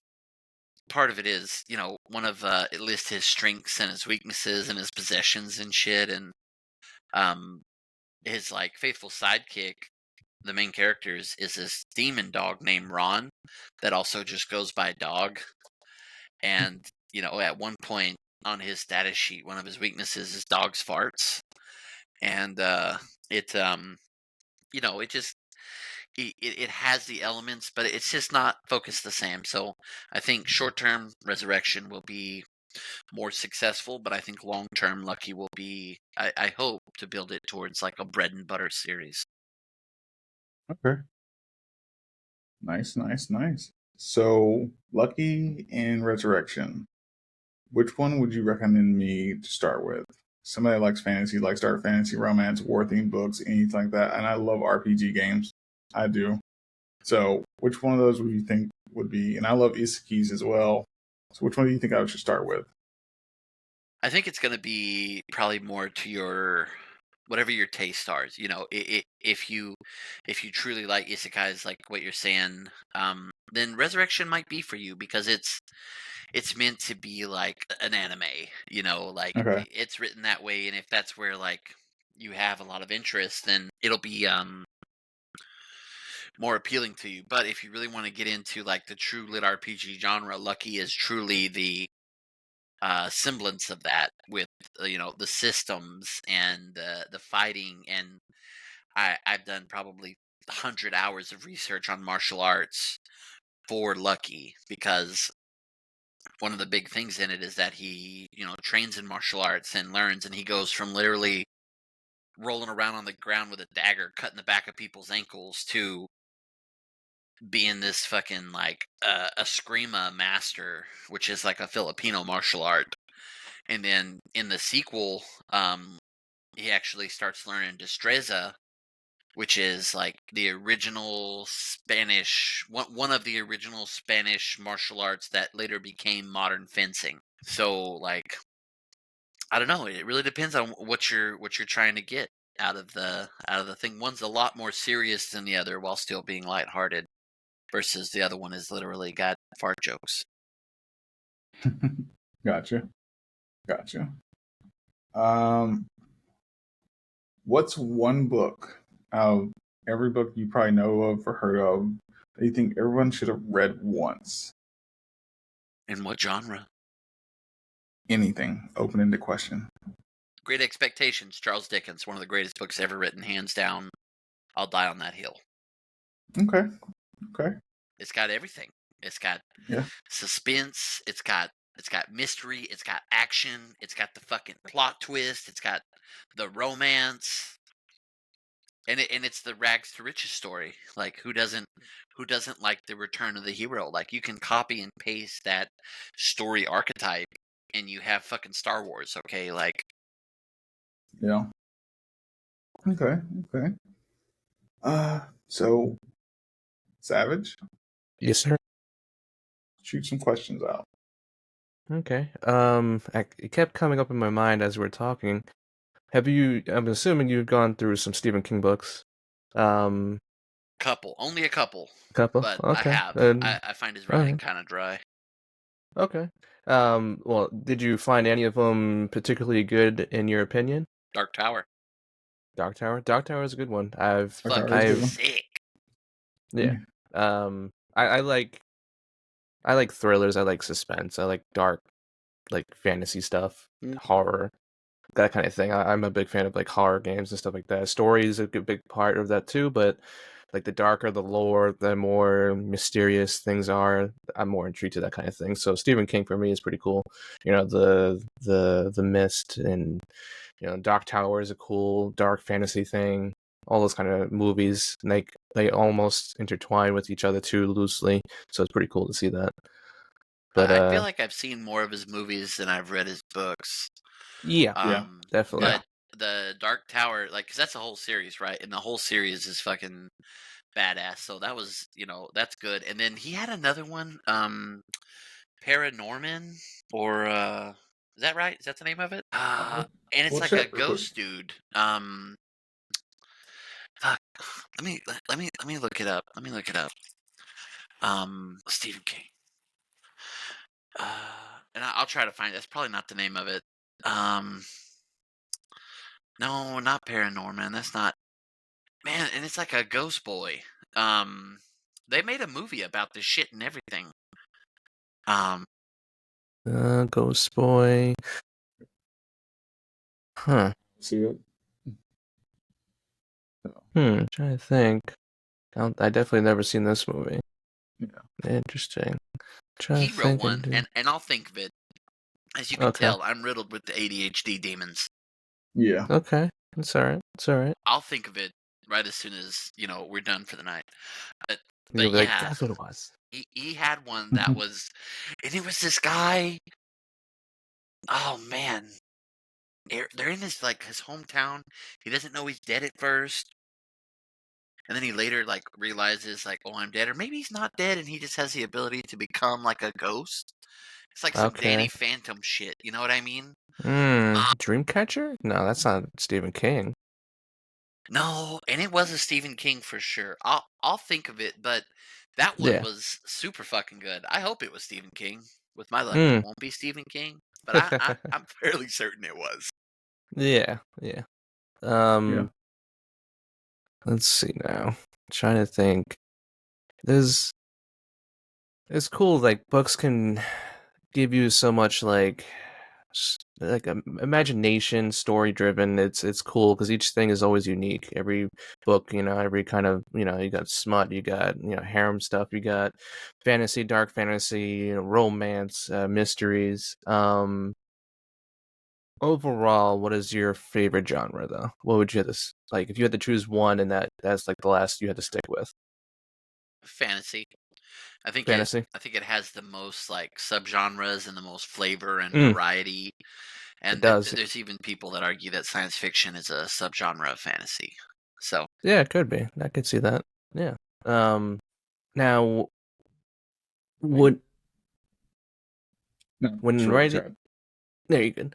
part of it is one of it lists his strengths and his weaknesses and his possessions and shit, and um his like faithful sidekick, the main characters, is this demon dog named Ron that also just goes by dog. And at one point on his status sheet, one of his weaknesses is dog's farts, and it it just it has the elements, but it's just not focused the same. So I think short term Resurrection will be more successful, but I think long term Lucky will be. I hope to build it towards like a bread and butter series. Okay. Nice, nice, nice. So, Lucky and Resurrection. Which one would you recommend me to start with? Somebody that likes fantasy, likes dark fantasy, romance, war themed books, anything like that. And I love RPG games. I do. So, which one of those would you think would be? And I love isekais as well. So, which one do you think I should start with? I think it's going to be probably more to your whatever your taste are. If you truly like isekais, like what you're saying, then Resurrection might be for you because it's meant to be like an anime. Like Okay. it's written that way, and if that's where like you have a lot of interest, then it'll be more appealing to you. But if you really want to get into like the true lit RPG genre, Lucky is truly the semblance of that with the systems and the fighting. And I've done probably 100 hours of research on martial arts for Lucky because one of the big things in it is that he trains in martial arts and learns, and he goes from literally rolling around on the ground with a dagger cutting the back of people's ankles to being this fucking like a Screama master, which is like a Filipino martial art. And then in the sequel, he actually starts learning destreza, which is like the original Spanish one of the original Spanish martial arts that later became modern fencing. So like I don't know, it really depends on what you're trying to get out of the thing. One's a lot more serious than the other while still being lighthearted versus the other one is literally got fart jokes. Gotcha. Gotcha. Um, what's one book out of every book you probably know of or heard of that you think everyone should have read once? In what genre? Anything. Open-ended question. Great Expectations, Charles Dickens, one of the greatest books ever written, hands down. I'll die on that hill. Okay. Okay. It's got everything. It's got Yeah. suspense. It's got mystery. It's got action. It's got the fucking plot twist. It's got the romance. And it's the rags to riches story. Like who doesn't like the return of the hero? Like you can copy and paste that story archetype and you have fucking Star Wars, okay? Like Yeah. Okay. Okay. So Savage, Yes, sir. shoot some questions out. Okay. It kept coming up in my mind as we were talking. I'm assuming you've gone through some Stephen King books. Um, only a couple, couple. but I Okay. have. And I find his all writing right. kind of dry. Okay. Well, did you find any of them particularly good in your opinion? Dark Tower. Dark Tower. Dark Tower is a good one. It's fucking I've, sick. yeah. Yeah. I like thrillers. I like suspense. I like dark, like fantasy stuff, horror, that kind of thing. I'm a big fan of like horror games and stuff like that. Story is a big part of that too, but like the darker the lore, the more mysterious things are. I'm more intrigued to that kind of thing. So Stephen King for me is pretty cool. The Mist and Dark Tower is a cool dark fantasy thing. All those kind of movies, like they almost intertwine with each other too loosely. So it's pretty cool to see that. But I feel like I've seen more of his movies than I've read his books. yeah, Yeah. definitely. But the Dark Tower, like, because that's a whole series, right? And the whole series is fucking badass. So that was, that's good. And then he had another one, Paranorman, or is that right? Is that the name of it? And it's We'll like a check real quick. ghost dude. Fuck. Let me look it up. Let me look it up. Stephen King. And I'll try to find it. That's probably not the name of it. No, not Paranorman. That's not. Man, and it's like a ghost boy. They made a movie about this shit and everything. Um, Ghost Boy. Huh. See it? Trying to think. I definitely never seen this movie. Yeah. Interesting. Trying he to wrote think one, and and I'll think of it. As you can okay. tell, I'm riddled with the ADHD demons. Yeah. Okay. It's alright. It's alright. I'll think of it right as soon as we're done for the night. But You'll but be like, yeah, that's what it was. he had one that was, and it was this guy. Oh man, they're in his his hometown. He doesn't know he's dead at first, and then he later realizes oh, I'm dead, or maybe he's not dead, and he just has the ability to become like a ghost. It's like some Danny Okay. Phantom shit. You know what I mean? Dreamcatcher? No, that's not Stephen King. No, and it was a Stephen King for sure. I'll think of it, but that one Yeah. was super fucking good. I hope it was Stephen King. With my luck, it Mm. won't be Stephen King, but I'm fairly certain it was. Yeah. Yeah. Yeah. Let's see now. Trying to think. There's It's cool, like books can give you so much imagination, story driven. It's cool because each thing is always unique. Every book, every kind of, you got smut, you got, harem stuff, you got fantasy, dark fantasy, romance, mysteries. Overall, what is your favorite genre though? What would you have like if you had to choose one and that's like the last you had to stick with? Fantasy. I think it. Fantasy? I think it has the most subgenres and the most flavor and Mm, variety. it And does. there's even people that argue that science fiction is a subgenre of fantasy. So Yeah, it could be. I could see that. Yeah. Now would No, when sure. writing Chad. there you go.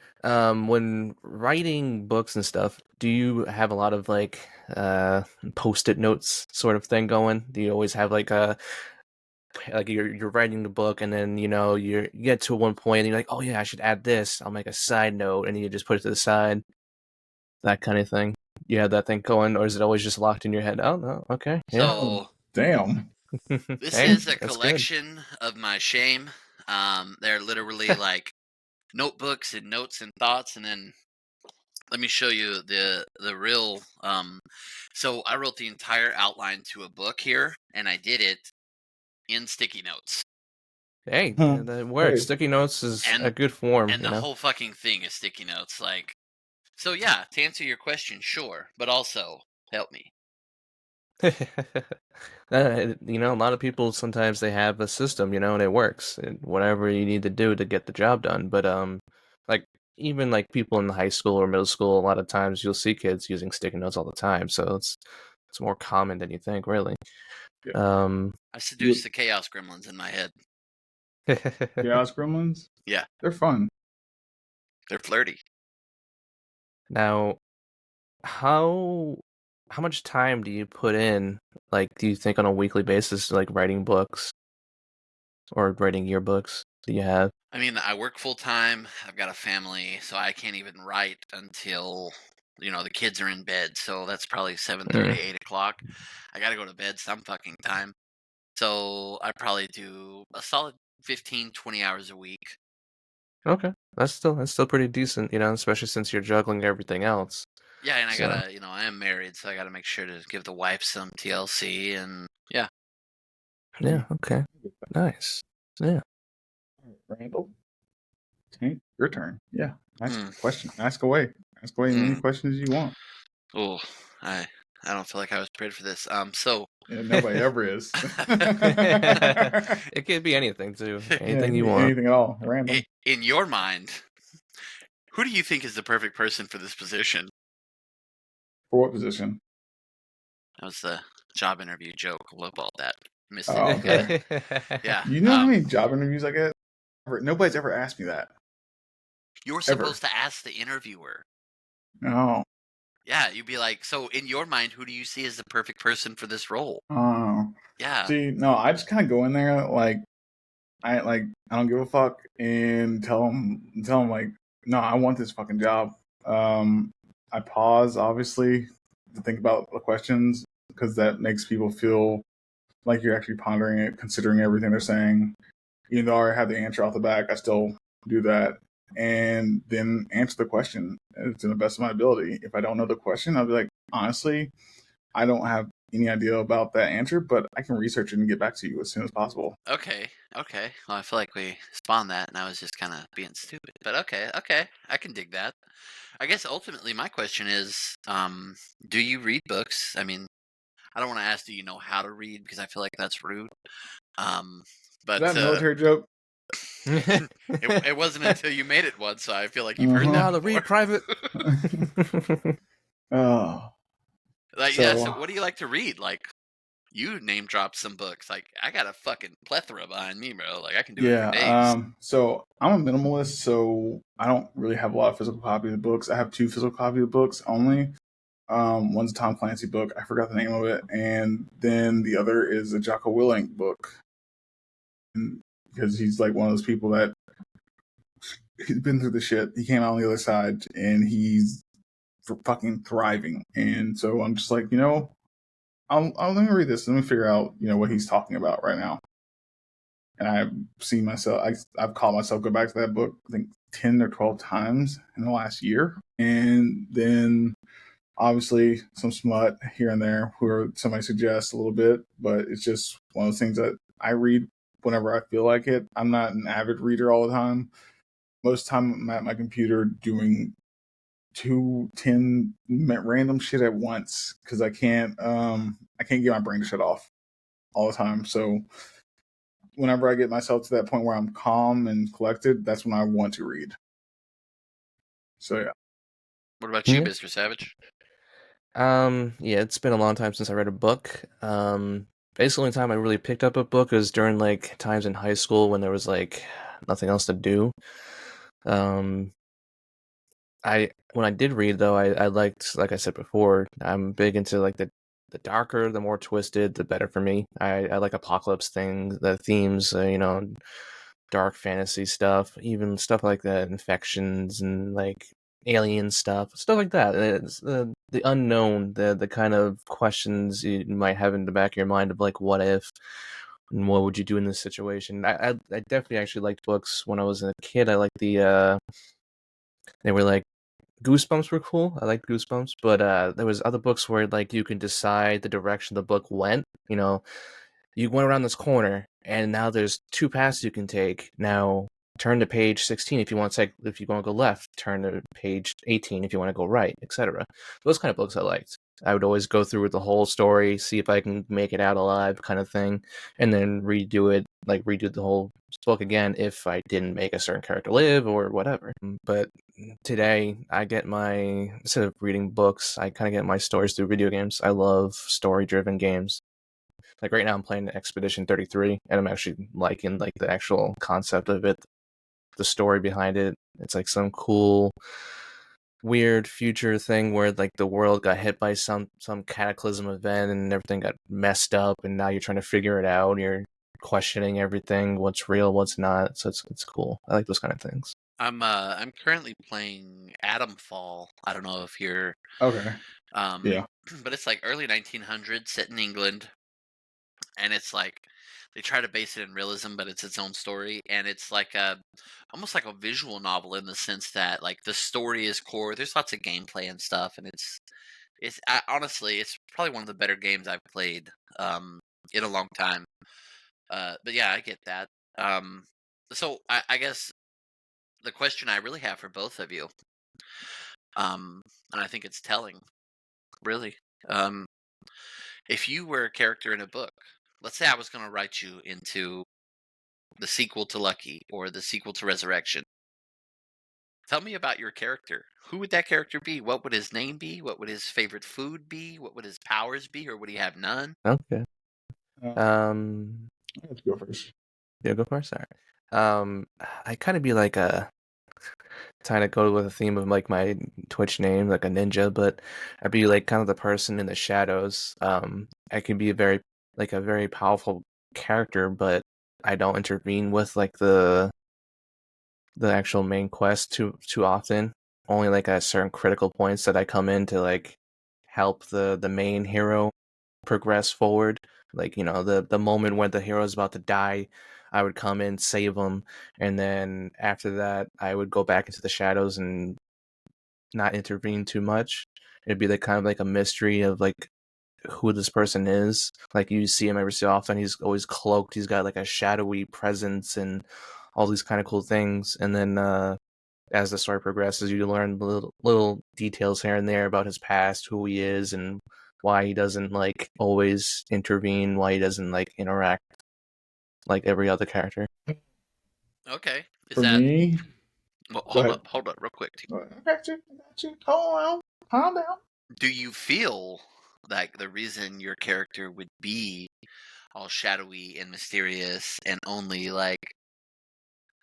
When writing books and stuff, do you have a lot of post-it notes sort of thing going? Do you always have you're writing the book and then you get to one point and you're like, oh yeah, I should add this. I'll make a side note and you just put it to the side, that kind of thing. You have that thing going, or is it always just locked in your head? Oh no, okay, yeah. Oh, so damn. this Hey, is a that's good. collection of my shame. They're literally notebooks and notes and thoughts, and then let me show you the real. So I wrote the entire outline to a book here, and I did it in sticky notes, Hey, Huh. that works. Hey. Sticky notes is a and good form, the whole fucking thing is sticky notes. So yeah, to answer your question, sure, but also help me. A lot of people sometimes they have a system, and it works. Whatever you need to do to get the job done. But like even like people in high school or middle school, a lot of times you'll see kids using sticky notes all the time. So it's more common than you think, really. Yeah. Um, I seduced the chaos gremlins in my head. Chaos Gremlins? Yeah, They're fun. they're flirty. now, how how much time do you put in? Like, do you think on a weekly basis, like writing books or writing yearbooks? Do you have? I mean, I work full time. I've got a family, so I can't even write until the kids are in bed. So that's probably 7:30, Mm, 8 o'clock. I got to go to bed some fucking time. So I probably do a solid 15, 20 hours a week. okay, that's still pretty decent, especially since you're juggling everything else. Yeah, and I So gotta, I am married, so I gotta make sure to give the wife some TLC, and yeah. yeah, okay, nice, yeah. Randall, Tank, your turn. Yeah. Nice Hmm. question. Ask away. Ask away as many Hmm. questions as you want. Oh, I I don't feel like I was prepared for this. So Yeah, nobody ever is. It could be anything too, Yeah, anything you want. anything at all. Random. in your mind, who do you think is the perfect person for this position? For what position? That was the job interview joke. Lowball that. Missed it. Oh, okay. Yeah. You know how many job interviews I get? Nobody's ever asked me that. You're Ever. supposed to ask the interviewer. No. Yeah, you'd be like, so in your mind, who do you see as the perfect person for this role? Oh. Yeah. See, no, I just kind of go in there I don't give a fuck and tell them like, no, I want this fucking job. I pause obviously to think about the questions because that makes people feel like you're actually pondering it, considering everything they're saying. Even though I already have the answer off the back, I still do that and then answer the question to the best of my ability. If I don't know the question, I'll be like, honestly, I don't have any idea about that answer, but I can research it and get back to you as soon as possible. Okay. Well, I feel like we spawned that, and I was just kind of being stupid. But okay, I can dig that. I guess ultimately my question is, do you read books? I mean, I don't want to ask, do you know how to read, because I feel like that's rude. Is But that a military joke? it wasn't until you made it once, so I feel like you've heard You know that how to before. read, Private? Oh, Like, yeah, so so what do you like to read? Like, you name dropped some books. Like, I got a fucking plethora behind me, bro. Like, I can do it for yeah, days. so I'm a minimalist, so I don't really have a lot of physical copies of books. I have 2 physical copies of books only. One's a Tom Clancy book. I forgot the name of it, and then the other is a Jocko Willink book, and because he's like one of those people that he's been through the shit. He came out on the other side, and he's fucking thriving. And so I'm just like, I'll let me read this. Let me figure out, what he's talking about right now. And I've seen myself, I've caught myself go back to that book, I think 10 or 12 times in the last year. And then obviously some smut here and there where somebody suggests a little bit, but it's just one of those things that I read whenever I feel like it. I'm not an avid reader all the time. Most of the time I'm at my computer doing 10 random shit at once because I can't get my brain to shut off all the time. So whenever I get myself to that point where I'm calm and collected, that's when I want to read. So yeah. What about you, Yeah. Mr. Savage? Yeah, it's been a long time since I read a book. Basically, the only time I really picked up a book was during like times in high school when there was like nothing else to do. Um, when I did read though, I liked, like I said before, I'm big into like the darker, the more twisted, the better for me. I like apocalypse things, the themes, dark fantasy stuff, even stuff like that, infections and like alien stuff like that. It's the unknown, the kind of questions you might have in the back of your mind of like, what if, and what would you do in this situation? I definitely actually liked books when I was a kid. I liked they were like Goosebumps were cool. I liked Goosebumps, but there was other books where like you can decide the direction the book went. You went around this corner, and now there's 2 paths you can take. Now turn to page 16 if you want to go left. Turn to page 18 if you want to go right, etc. Those kind of books I liked. I would always go through with the whole story, see if I can make it out alive, kind of thing, and then redo the whole book again if I didn't make a certain character live or whatever. But today, instead of reading books, I kind of get my stories through video games. I love story-driven games. Like right now I'm playing Expedition 33 and I'm actually liking like the actual concept of it, the story behind it. It's like some cool weird future thing where like the world got hit by some cataclysm event and everything got messed up and now you're trying to figure it out. You're questioning everything, what's real, what's not. So it's cool. I like those kind of things. I'm currently playing Atom Fall. I don't know if you're Okay. Yeah. but it's like early 1900s set in England, and it's like they try to base it in realism, but it's its own story, and it's like almost like a visual novel in the sense that like the story is core. There's lots of gameplay and stuff, and honestly, it's probably one of the better games I've played in a long time. But yeah, I get that. Um, so I guess the question I really have for both of you, and I think it's telling, really. Um, if you were a character in a book, let's say I was going to write you into the sequel to Lucky or the sequel to Resurrection. Tell me about your character. Who would that character be? What would his name be? What would his favorite food be? What would his powers be? Or would he have none? Okay. Uh, Um let's go first. yeah, go first. All right. I kind of be like a kind of go with the theme of like my Twitch name, like a ninja, but I'd be like kind of the person in the shadows. I can be a very powerful character, but I don't intervene with like the actual main quest too often. Only like at certain critical points that I come in to like help the main hero progress forward. Like, you know, the moment when the hero is about to die, I would come in, save him, and then after that, I would go back into the shadows and not intervene too much. It'd be like kind of like a mystery of like who this person is. Like you see him every so often. He's always cloaked. He's got like a shadowy presence and all these kind of cool things. And then as the story progresses, you learn little details here and there about his past, who he is, and why he doesn't like always intervene, why he doesn't like interact like every other character. Okay. Is For that me, well, go ahead. hold up real quick. I got you. I got you. Hold on. Calm down. Do you feel like the reason your character would be all shadowy and mysterious and only like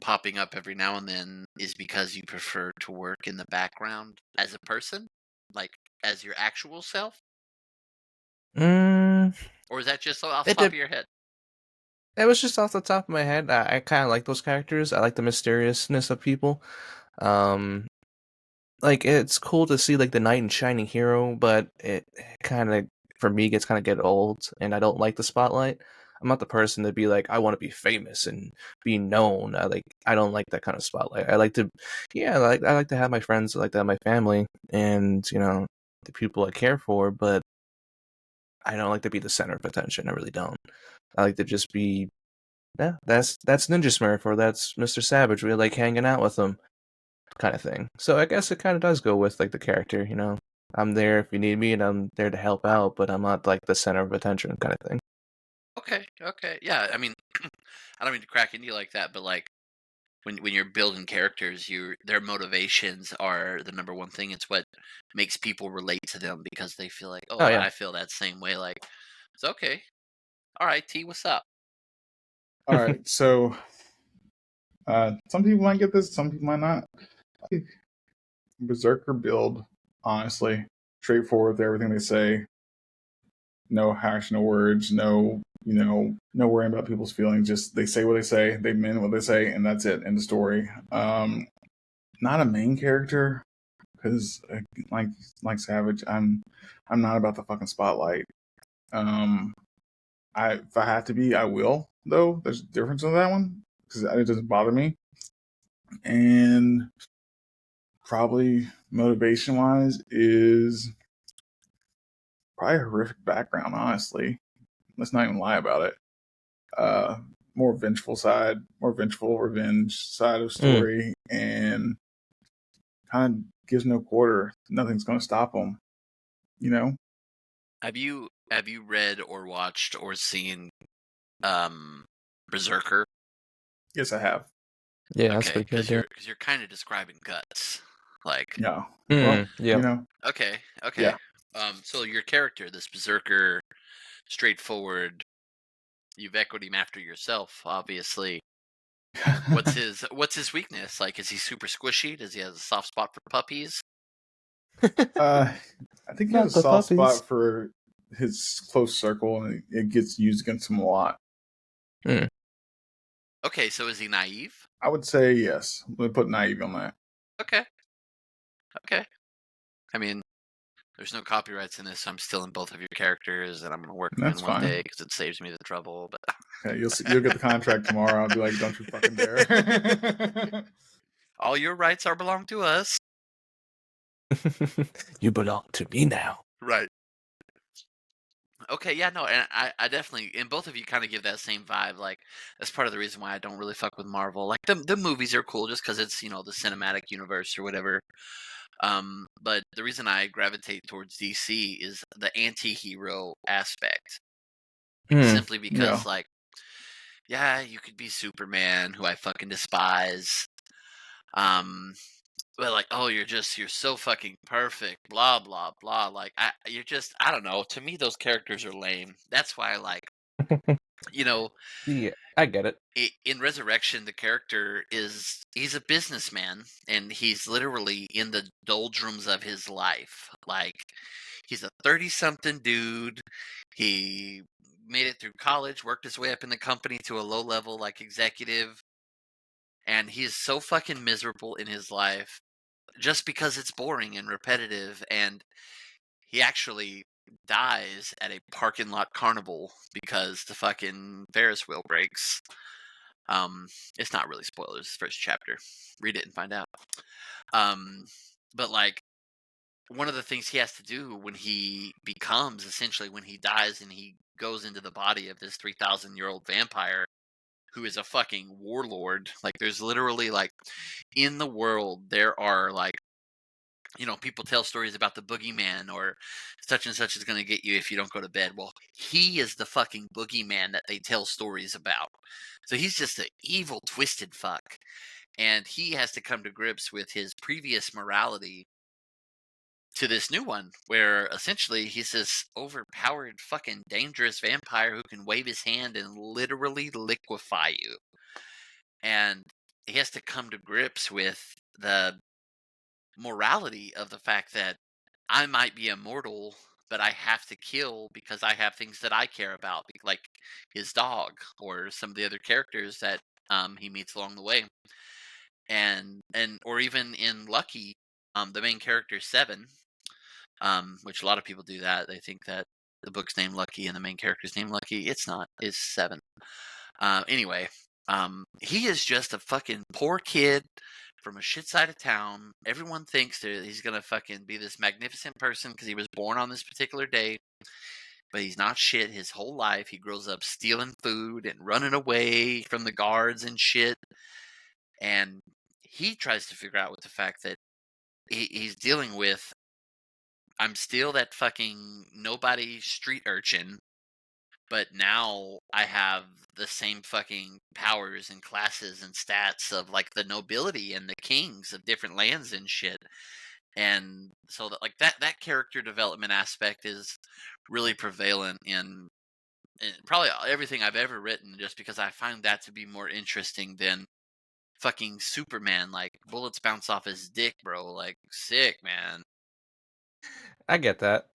popping up every now and then is because you prefer to work in the background as a person? Like as your actual self? Mm, Or is that just off the it top of did. your head? It was just off the top of my head. I kind of like those characters. I like the mysteriousness of people. Um, like it's cool to see like the knight and shining hero, but it kind of for me gets kind of get old, and I don't like the spotlight. I'm not the person to be like I want to be famous and be known. I don't like that kind of spotlight. I like to, yeah, I like to have my friends, I like to have my family, and you know the people I care for, but I don't like to be the center of attention. I really don't. I like to just be, yeah, that's Ninja Smurf or that's Mr. Savage. We like hanging out with them kind of thing. So I guess it kind of does go with like the character, you know. I'm there if you need me, and I'm there to help out, but I'm not like the center of attention kind of thing. Okay, okay. Yeah, I mean I don't mean to crack into you like that, but like when you're building characters, their motivations are the number one thing. It's what makes people relate to them because they feel like, oh, Oh yeah. I feel that same way. Like, it's okay. All right, T, what's up? All right. So, some people might get this, some people might not. Berserker build, honestly, straightforward with everything they say. No hash, no words, no worrying about people's feelings. Just they say what they say, they mean what they say, and that's it. End of story. Not a main character because, like Savage, I'm not about the fucking spotlight. Um, if I have to be, I will. Though there's a difference in that one because it doesn't bother me. And probably motivation wise is probably a horrific background. Honestly, let's not even lie about it. Uh, more vengeful revenge side of Mm. story, and kind of gives no quarter. Nothing's going to stop him. You know. Have you read or watched or seen Berserker? Yes, I have. Yeah, that's Okay, pretty good. Yeah. because you're kind of describing guts. Like, Yeah. Well, Mm, yeah. okay, okay. Yeah. So your character, this Berserker, straightforward. You've echoed him after yourself, obviously. What's his weakness? Like, is he super squishy? Does he have a soft spot for puppies? I think he has Not a the soft puppies. spot for his close circle, and it gets used against him a lot. Mm. Okay, so is he naive? I would say yes. Let me put naive on that. Okay, okay. I mean, there's no copyrights in this, so I'm still in both of your characters, and I'm gonna work them That's in one day fine. because it saves me the trouble. But Okay, you'll get the contract tomorrow. I'll be like, don't you fucking dare. all your rights are belong to us. You belong to me now. Right. Okay, yeah, no, and I definitely, and both of you kind of give that same vibe. Like, that's part of the reason why I don't really fuck with Marvel. Like, the movies are cool just because it's, the cinematic universe or whatever. But the reason I gravitate towards DC is the anti-hero aspect. Mm. Simply Yeah. because, like, yeah, you could be Superman, who I fucking despise. Um, but like, oh, you're so fucking perfect, blah blah blah. Like, I don't know. To me, those characters are lame. That's why, like, you know, Yeah, I get it. in Resurrection, the character he's a businessman, and he's literally in the doldrums of his life. Like, he's a 30-something dude. He made it through college, worked his way up in the company to a low level like executive, and he is so fucking miserable in his life just because it's boring and repetitive, and he actually dies at a parking lot carnival because the fucking Ferris wheel breaks. It's not really spoilers. First chapter, read it and find out. But like one of the things he has to do when he becomes essentially when he dies and he goes into the body of this 3,000-year-old vampire who is a fucking warlord. Like there's literally like in the world there are like people tell stories about the boogeyman or such and such is going to get you if you don't go to bed. Well, he is the fucking boogeyman that they tell stories about. So he's just an evil, twisted fuck. And he has to come to grips with his previous morality to this new one, where essentially he's this overpowered, fucking dangerous vampire who can wave his hand and literally liquefy you. And he has to come to grips with the morality of the fact that I might be immortal, but I have to kill because I have things that I care about, like his dog or some of the other characters that he meets along the way, and or even in Lucky, the main character Seven, which a lot of people do that. They think that the book's named Lucky and the main character's named Lucky. It's not. It's Seven. Anyway, he is just a fucking poor kid from a shit side of town. Everyone thinks that he's gonna fucking be this magnificent person because he was born on this particular day, but he's not shit. His whole life, he grows up stealing food and running away from the guards and shit. And he tries to figure out with the fact that he's dealing with. I'm still that fucking nobody street urchin, but now I have the same fucking powers and classes and stats of like the nobility and the kings of different lands and shit. And so that like that character development aspect is really prevalent in probably everything I've ever written, just because I find that to be more interesting than fucking Superman. Like bullets bounce off his dick, bro. Like sick, man. I get that.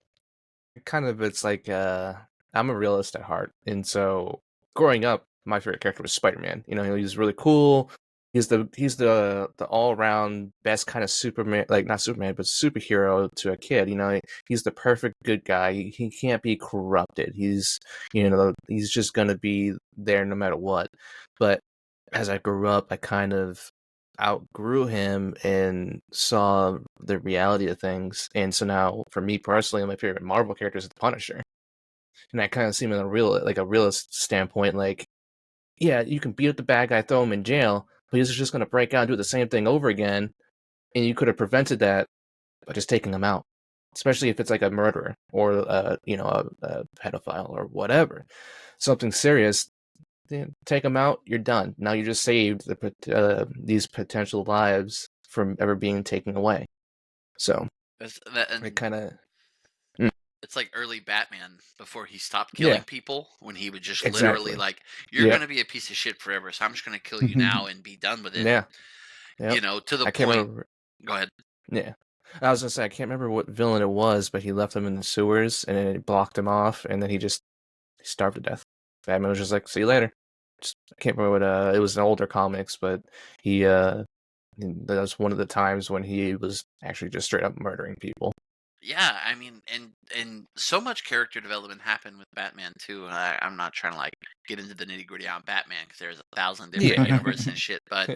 Kind of, it's like I'm a realist at heart, and so growing up, my favorite character was Spider-Man. He's really cool. He's the all around best kind of Superman, like not Superman, but superhero to a kid. He's the perfect good guy. He can't be corrupted. He's just gonna be there no matter what. But as I grew up, I kind of outgrew him and saw the reality of things. And so now, for me personally, my favorite Marvel character is the Punisher. And I kind of see him in a realist standpoint. Like, yeah, you can beat up the bad guy, throw him in jail, but he's just going to break out and do the same thing over again. And you could have prevented that by just taking him out, especially if it's like a murderer or a pedophile or whatever, something serious. Take them out. You're done. Now you just saved these potential lives from ever being taken away. So it kind of it's like early Batman before he stopped killing yeah, people, when he would just literally exactly. like, you're Yep. gonna be a piece of shit forever, so I'm just gonna kill you now and be done with it. Yeah. Yep. To the I can't point. remember. Go ahead. Yeah. I was gonna say I can't remember what villain it was, but he left him in the sewers and then it blocked him off, and then he starved to death. Batman was just like, "See you later." I can't remember what. It was an older comics, but that was one of the times when he was actually just straight up murdering people. Yeah, I mean, and so much character development happened with Batman too. I'm not trying to like get into the nitty gritty on Batman because there's 1,000 different Yeah. universes and shit. But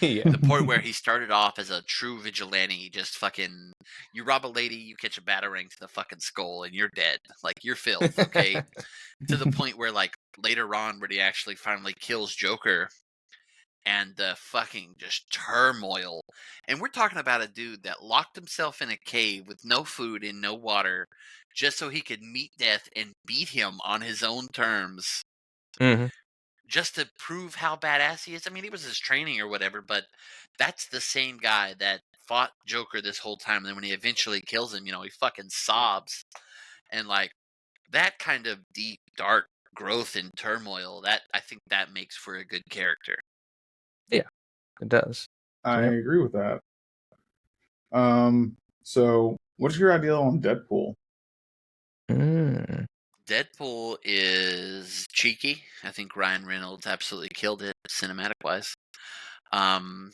Yeah. the point where he started off as a true vigilante, just fucking, you rob a lady, you catch a batarang to the fucking skull, and you're dead. Like you're filth, okay? To the point where like later on, where he actually finally kills Joker, and the fucking just turmoil. And we're talking about a dude that locked himself in a cave with no food and no water just so he could meet death and beat him on his own terms, Hmm. just to prove how badass he is. I mean, he was his training or whatever, but that's the same guy that fought Joker this whole time. And then when he eventually kills him, he fucking sobs. And like that kind of deep, dark growth and turmoil, that I think that makes for a good character. Yeah, it does. I Yep. agree with that. So what's your ideal on Deadpool? Deadpool is cheeky. I think Ryan Reynolds absolutely killed it cinematic wise. No,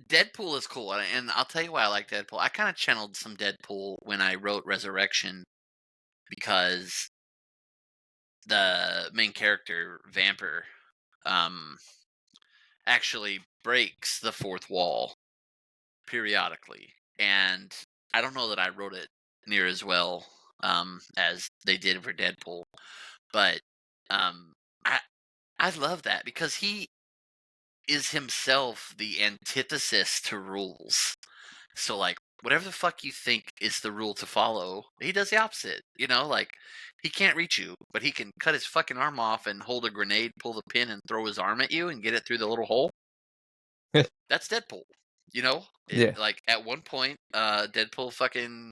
Deadpool is cool, and I'll tell you why I like Deadpool. I kind of channeled some Deadpool when I wrote Resurrection because the main character, Vamper, um, actually breaks the fourth wall periodically. And I don't know that I wrote it near as well as they did for Deadpool, but um, I I love that because he is himself the antithesis to rules. So like whatever the fuck you think is the rule to follow, he does the opposite. You know, like he can't reach you, but he can cut his fucking arm off and hold a grenade, pull the pin, and throw his arm at you and get it through the little hole. That's Deadpool. You know, Yeah. like at one point, Deadpool fucking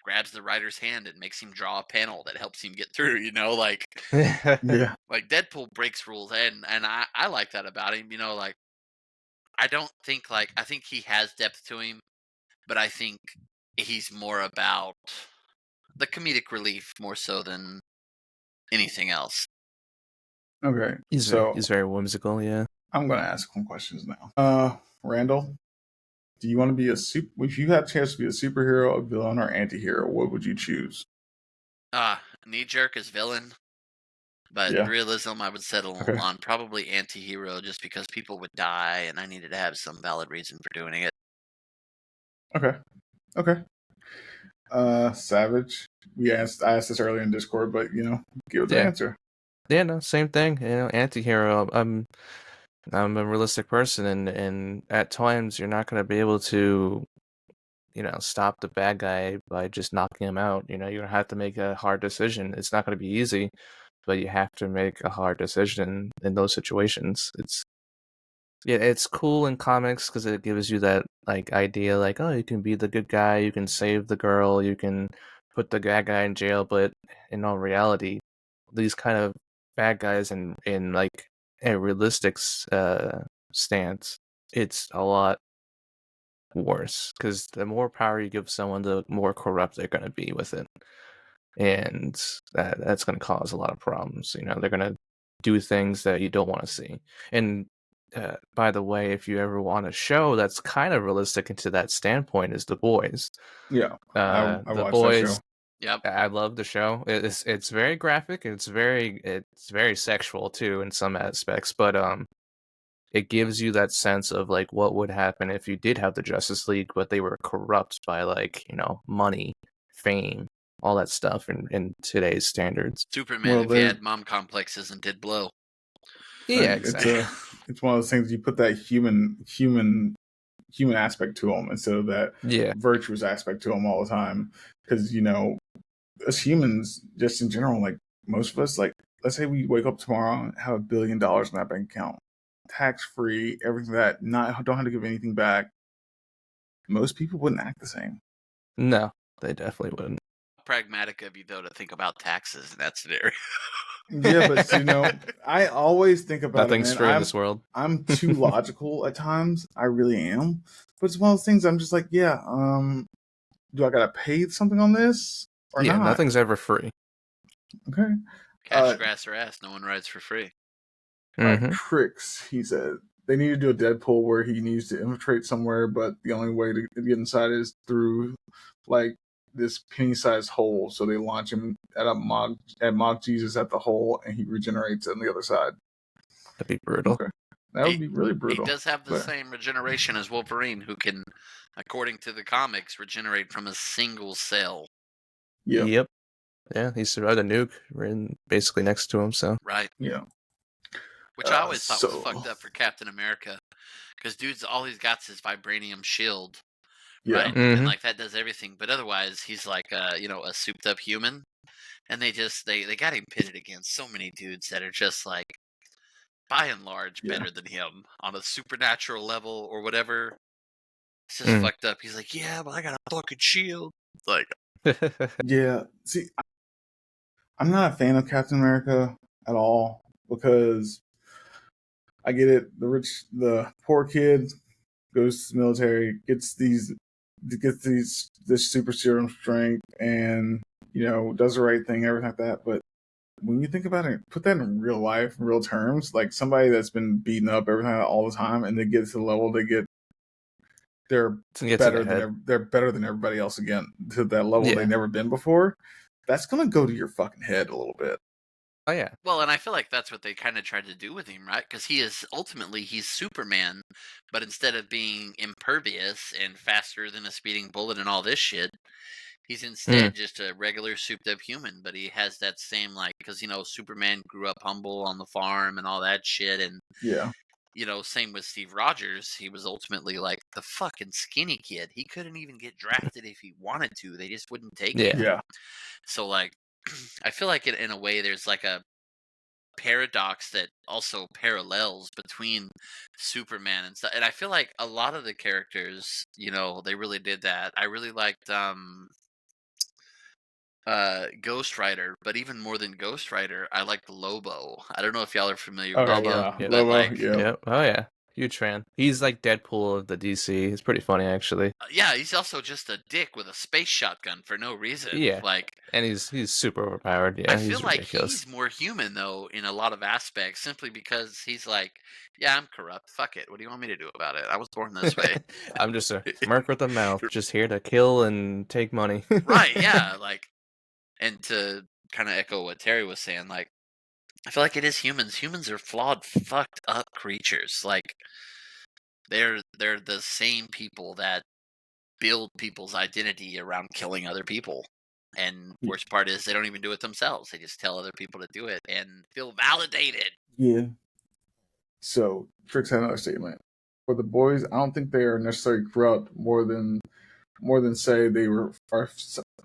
grabs the writer's hand and makes him draw a panel that helps him get through. You know, like Yeah. like Deadpool breaks rules, and I like that about him. You know, like I don't think like I think he has depth to him, but I think he's more about the comedic relief more so than anything else. Okay. He's So very whimsical, yeah. I'm gonna ask some questions now. Randall, do you want to be if you had a chance to be a superhero, a villain, or anti-hero, what would you choose? Knee jerk is villain, but Yeah. realism I would settle Okay. on probably anti-hero just because people would die and I needed to have some valid reason for doing it. Okay. Okay. Savage. I asked this earlier in Discord, but give the Yeah. answer. Yeah, no, same thing. You know, anti-hero. I'm a realistic person, and at times you're not going to be able to, stop the bad guy by just knocking him out. You know, you're going to have to make a hard decision. It's not going to be easy, but you have to make a hard decision in those situations. It's cool in comics because it gives you that like idea, like, oh, you can be the good guy, you can save the girl, you can put the bad guy in jail. But in all reality, these kind of bad guys in like a realistic stance, it's a lot worse because the more power you give someone, the more corrupt they're going to be with it, and that's going to cause a lot of problems. You know, they're going to do things that you don't want to see. And by the way, if you ever want a show that's kind of realistic into that standpoint, is The Boys. Yeah, I The watched that show. Boys. Yep. I love the show. It's very graphic. It's very sexual too in some aspects, but it gives you that sense of like what would happen if you did have the Justice League, but they were corrupt by like, money, fame, all that stuff in today's standards. Superman, if he had mom complexes and did blow. Yeah, exactly. It's one of those things you put that human aspect to them instead of that virtuous aspect to them all the time. Because as humans, just in general, like most of us, like let's say we wake up tomorrow and have $1 billion in that bank account, tax free, everything that don't have to give anything back. Most people wouldn't act the same. No, they definitely wouldn't. Pragmatic of you though to think about taxes in that scenario. Yeah, but I always think about nothing's free in this world. I'm too logical at times. I really am. But it's one of those things I'm just like, do I gotta pay something on this or not? Nothing's ever free. Okay. Cash, grass, or ass. No one rides for free. Tricks, he said. They need to do a Deadpool where he needs to infiltrate somewhere, but the only way to get inside is through like this penny-sized hole. So they launch him at Mock Jesus at the hole, and he regenerates on the other side. That'd be brutal. Okay. That would be really brutal. He does have the same regeneration as Wolverine, who can, according to the comics, regenerate from a single cell. Yep. Yeah, he survived a nuke basically next to him, so. Right. Yeah. Which I always thought was fucked up for Captain America. Because dude's all he's got is his vibranium shield. Yeah. Right? And like that does everything. But otherwise he's like a souped up human. And they got him pitted against so many dudes that are just like by and large better than him on a supernatural level or whatever. It's just fucked up. He's like, yeah, but I got a fucking shield. Like yeah. See, I'm not a fan of Captain America at all because I get it. The poor kid goes to the military, gets this super serum strength, and does the right thing, everything like that. But when you think about it, put that in real life, real terms, like somebody that's been beaten up everything all the time, and they get to the level they get they're To get to better the head. they're better than everybody else again to that level Yeah. they've never been before. That's gonna go to your fucking head a little bit. Oh yeah. Well, and I feel like that's what they kind of tried to do with him, right? Because he's Superman, but instead of being impervious and faster than a speeding bullet and all this shit, he's instead just a regular souped up human. But he has that same because Superman grew up humble on the farm and all that shit, and Yeah. same with Steve Rogers. He was ultimately like the fucking skinny kid. He couldn't even get drafted if he wanted to. They just wouldn't take him. Yeah. Yeah. So I feel like in a way there's like a paradox that also parallels between Superman and stuff. And I feel like a lot of the characters, they really did that. I really liked Ghost Rider, but even more than Ghost Rider, I liked Lobo. I don't know if y'all are familiar with Okay, him, Lobo. yeah. Yep. but Lobo, yeah. Yep. Oh yeah. Huge fan. He's like Deadpool of the DC. He's pretty funny actually. yeah, he's also just a dick with a space shotgun for no reason. Yeah. Like And he's super overpowered. I Yeah, feel he's like ridiculous. he's more human though in a lot of aspects, simply because he's like, yeah, I'm corrupt. Fuck it. What do you want me to do about it? I was born this way. I'm just a merc with a mouth, just here to kill and take money. Right, yeah, and to kind of echo what Terry was saying, I feel like it is humans. Humans are flawed, fucked up creatures. They're the same people that build people's identity around killing other people. And worst part is they don't even do it themselves. They just tell other people to do it and feel validated. Yeah. So Trix had another statement. For the boys, I don't think they are necessarily corrupt more than say they are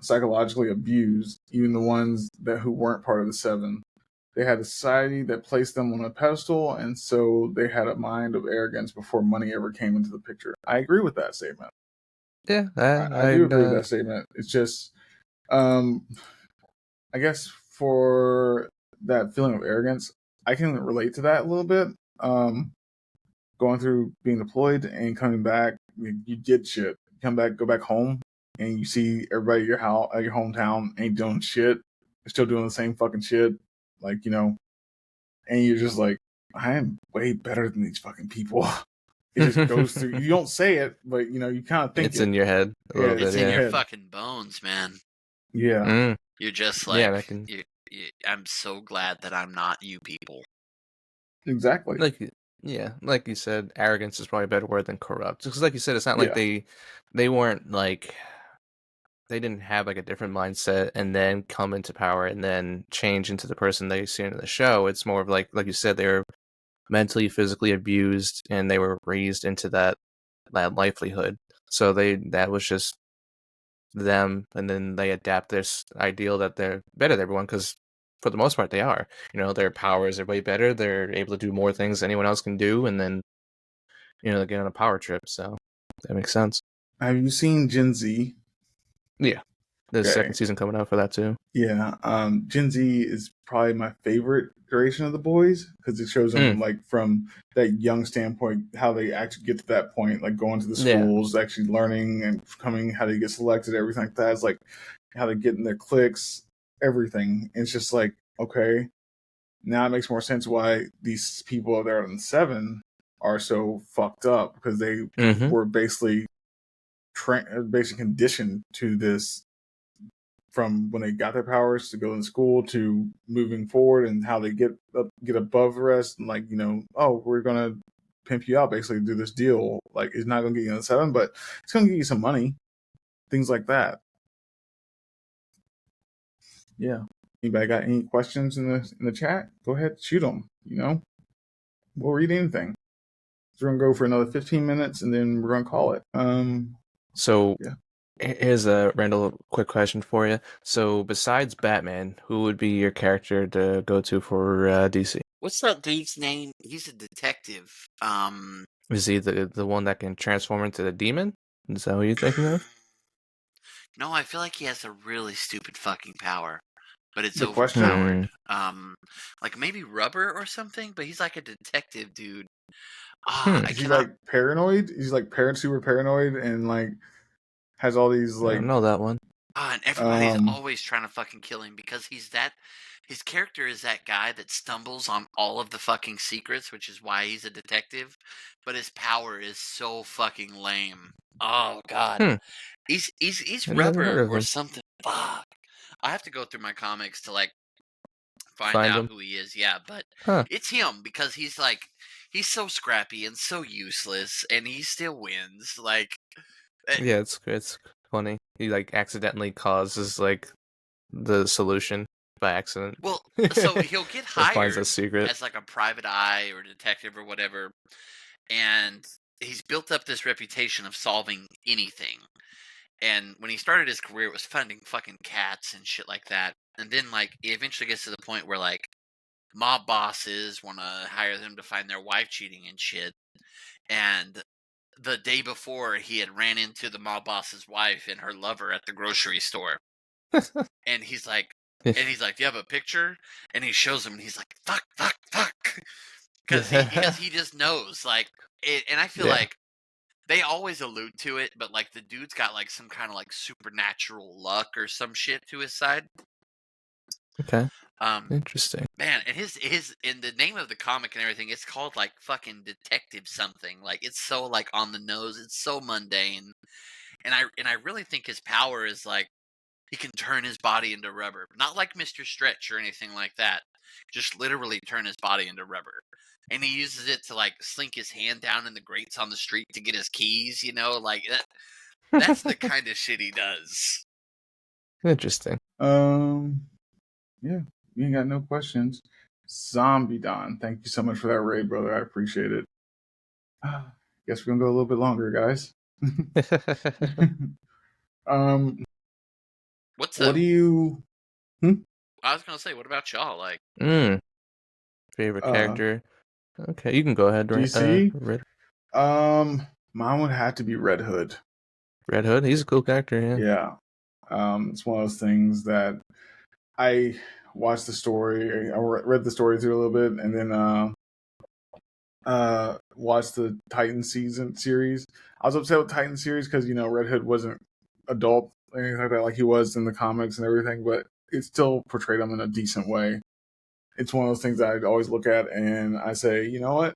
psychologically abused. Even the ones who weren't part of the seven, they had a society that placed them on a pedestal, and so they had a mind of arrogance before money ever came into the picture. I agree with that statement. Yeah, I do agree with that statement. It's just, I guess for that feeling of arrogance, I can relate to that a little bit. Going through being deployed and coming back, you get shit. Come back, go back home, and you see everybody at your house, at your hometown, ain't doing shit. They're still doing the same fucking shit, and you're just like, I am way better than these fucking people. It just goes through. You don't say it, but you kind of think it's in your head a little bit. It's in Yeah. your fucking bones, man. Yeah. You're just Yeah, like, that can- I'm so glad that I'm not you people. Exactly. Like you said, arrogance is probably a better word than corrupt. Because like you said, it's not like they weren't like they didn't have like a different mindset and then come into power and then change into the person they see in the show. It's more of like you said, they were mentally, physically abused and they were raised into that livelihood. So that was just them, and then they adapt this ideal that they're better than everyone because for the most part they are. Their powers are way better. They're able to do more things than anyone else can do, and then they get on a power trip. So that makes sense. Have you seen Gen Z? Yeah, there's a Okay. second season coming out for that too. Yeah. Gen Z is probably my favorite iteration of the boys because it shows them from that young standpoint how they actually get to that point, like going to the schools, actually learning and coming, how they get selected, everything like that. It's like how they get in their cliques, everything. It's just like, okay, now it makes more sense why these people that are in seven are so fucked up because they were basically conditioned to this from when they got their powers to go in school to moving forward and how they get above the rest and we're gonna pimp you out, basically do this deal. Like it's not gonna get you in the seven, but it's gonna get you some money, things like that. Yeah. Anybody got any questions in the chat? Go ahead, shoot them. We'll read anything. So we're gonna go for another 15 minutes and then we're gonna call it. Here's a Randall quick question for you. So besides Batman, who would be your character to go to for DC? What's that dude's name? He's a detective. Is he the one that can transform into the demon? Is that what you're thinking of? No, I feel like he has a really stupid fucking power, but it's Good question. overpowered. Like maybe Rubber or something, but he's like a detective dude. Is he like paranoid? He's like super paranoid and like has all these I don't know that one. And everybody's always trying to fucking kill him because his character is that guy that stumbles on all of the fucking secrets, which is why he's a detective, but his power is so fucking lame. Oh god. He's I never heard rubber of or him. something. Fuck. I have to go through my comics to like find Find out him. who he is. Yeah, but Huh. it's him because he's so scrappy and so useless and he still wins. Like Yeah, it's funny. He like accidentally causes like the solution by accident. well, so he'll get Or finds a hired secret. as like a private eye or detective or whatever, and he's built up this reputation of solving anything. And when he started his career, it was finding fucking cats and shit like that. And then like he eventually gets to the point where like mob bosses want to hire them to find their wife cheating and shit. And the day before, he had ran into the mob boss's wife and her lover at the grocery store. And he's like, do you have a picture? And he shows him, and he's like, fuck, fuck, fuck, because he just knows, like, and I feel like they always allude to it, but like the dude's got like some kind of like supernatural luck or some shit to his side. Okay. Interesting. Man, and his in the name of the comic and everything, it's called like fucking Detective something. Like it's so like on the nose, it's so mundane. And I really think his power is like he can turn his body into rubber. Not like Mr. Stretch or anything like that. Just literally turn his body into rubber. And he uses it to like slink his hand down in the grates on the street to get his keys, you know, like that's the kind of shit he does. Interesting. Yeah, you ain't got no questions. Zombie Don, thank you so much for that raid, brother. I appreciate it. Guess we're gonna go a little bit longer, guys. What's what do you? I was gonna say, what about y'all? Like, favorite character? Okay, you can go ahead. DC. Red Mine would have to be Red Hood. Red Hood. He's a cool character. Yeah. It's one of those things that I watched the story. I read the story through a little bit, and then watched the Titan series. I was upset with Titan series because Red Hood wasn't adult or anything like that, like he was in the comics and everything, but it still portrayed him in a decent way. It's one of those things that I always look at and I say, you know what?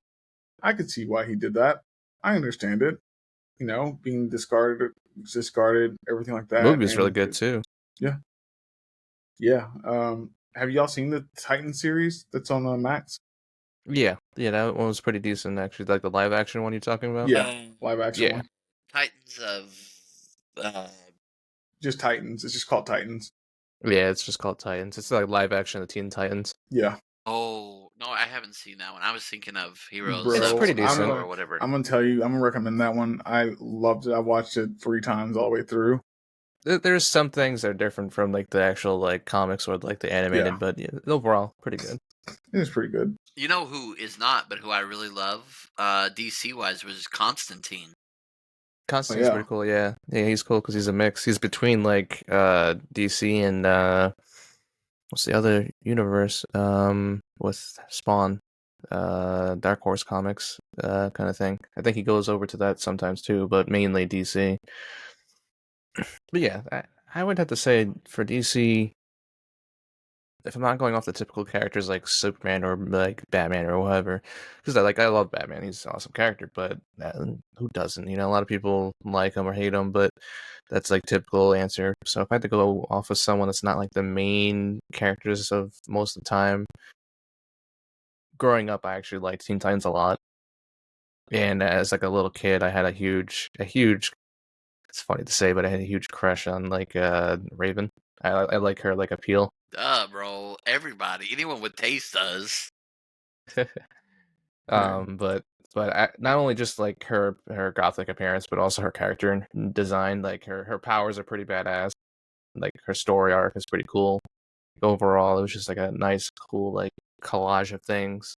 I could see why he did that. I understand it. Being discarded, everything like that. The movie's really good too. Yeah. Yeah. Have y'all seen the Titan series that's on Max? Yeah, that one was pretty decent actually. Like the live action one you're talking about. Yeah, live action one. Titans of just Titans. It's just called Titans. Yeah, it's just called Titans. It's like live action of Teen Titans. Yeah. Oh no, I haven't seen that one. I was thinking of Heroes. Bro, it's pretty decent or whatever. I'm gonna tell you. I'm gonna recommend that one. I loved it. I watched it 3 times all the way through. There's some things that are different from like the actual like comics or like the animated, but overall pretty good. It was pretty good. You know who is not, but who I really love, DC wise, was Constantine. Constantine's pretty cool. Yeah, he's cool because he's a mix. He's between like DC and what's the other universe with Spawn, Dark Horse Comics kind of thing. I think he goes over to that sometimes too, but mainly DC. But yeah, I would have to say for DC, if I'm not going off the typical characters like Superman or like Batman or whatever, because I love Batman, he's an awesome character, but who doesn't? A lot of people like him or hate him, but that's like typical answer. So if I had to go off of someone that's not like the main characters of most of the time, growing up I actually liked Teen Titans a lot, and as like a little kid I had a huge. It's funny to say, but I had a huge crush on like Raven. I like her like appeal. Duh, bro. Everybody, anyone with taste does. But not only just like her gothic appearance, but also her character and design. Like her powers are pretty badass. Like her story arc is pretty cool. Overall, it was just like a nice, cool like collage of things.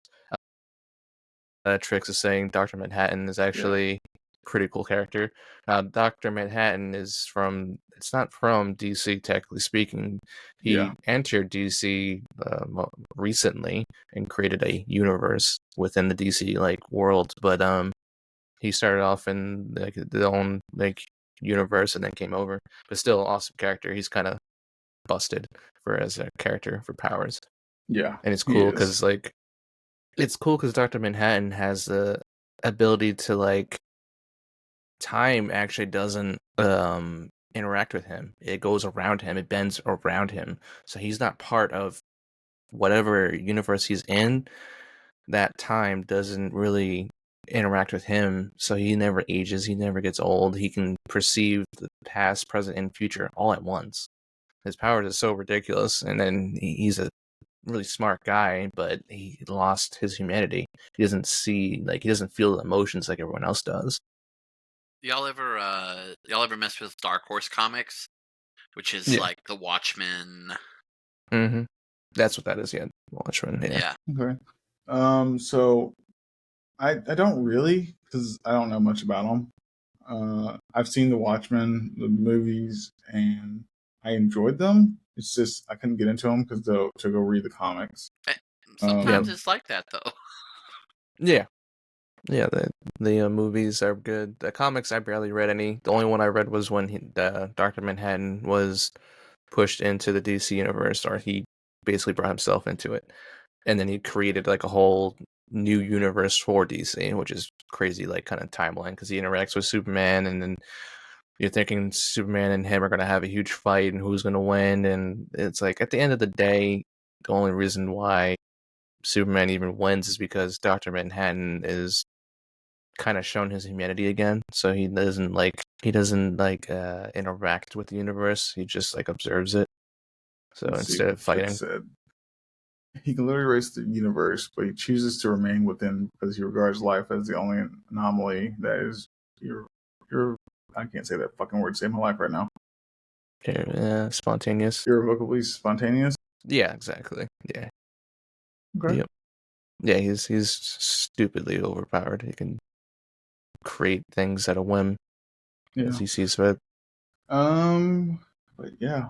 Trix is saying Dr. Manhattan is actually a pretty cool character. Dr. Manhattan is it's not from DC, technically speaking. He entered DC recently and created a universe within the DC like world, but he started off in like the own like universe and then came over. But still, awesome character. He's kind of busted for as a character for powers. Yeah, And it's he cool is. because Dr. Manhattan has the ability to like time actually doesn't interact with him. It goes around him. It bends around him. So he's not part of whatever universe he's in. That time doesn't really interact with him. So he never ages. He never gets old. He can perceive the past, present, and future all at once. His powers are so ridiculous. And then he's a really smart guy, but he lost his humanity. He doesn't feel the emotions like everyone else does. Y'all ever mess with Dark Horse Comics, which is Yeah. like the Watchmen? Mm-hmm. That's what that is. Yeah, Watchmen. Yeah. Okay. So I don't really, because I don't know much about them. I've seen the Watchmen, the movies, and I enjoyed them. It's just I couldn't get into them because to go read the comics. Sometimes it's like that though. Yeah. The movies are good. The comics I barely read any. The only one I read was when Dr. Manhattan was pushed into the DC universe, or he basically brought himself into it, and then he created like a whole new universe for DC, which is crazy, like kind of timeline because he interacts with Superman, and then you're thinking Superman and him are gonna have a huge fight, and who's gonna win, and it's like at the end of the day, the only reason why Superman even wins is because Dr. Manhattan is kind of shown his humanity again, so he doesn't interact with the universe. He just like observes it. So Let's see instead what of the shit fighting, said. He can literally erase the universe, but he chooses to remain within because he regards life as the only anomaly that is your I can't say that fucking word. Save my life right now. spontaneous. Irrevocably spontaneous. Yeah, exactly. Yeah. Okay. Yep. Yeah, he's stupidly overpowered. He can create things at a whim Yeah. as he sees fit. But yeah.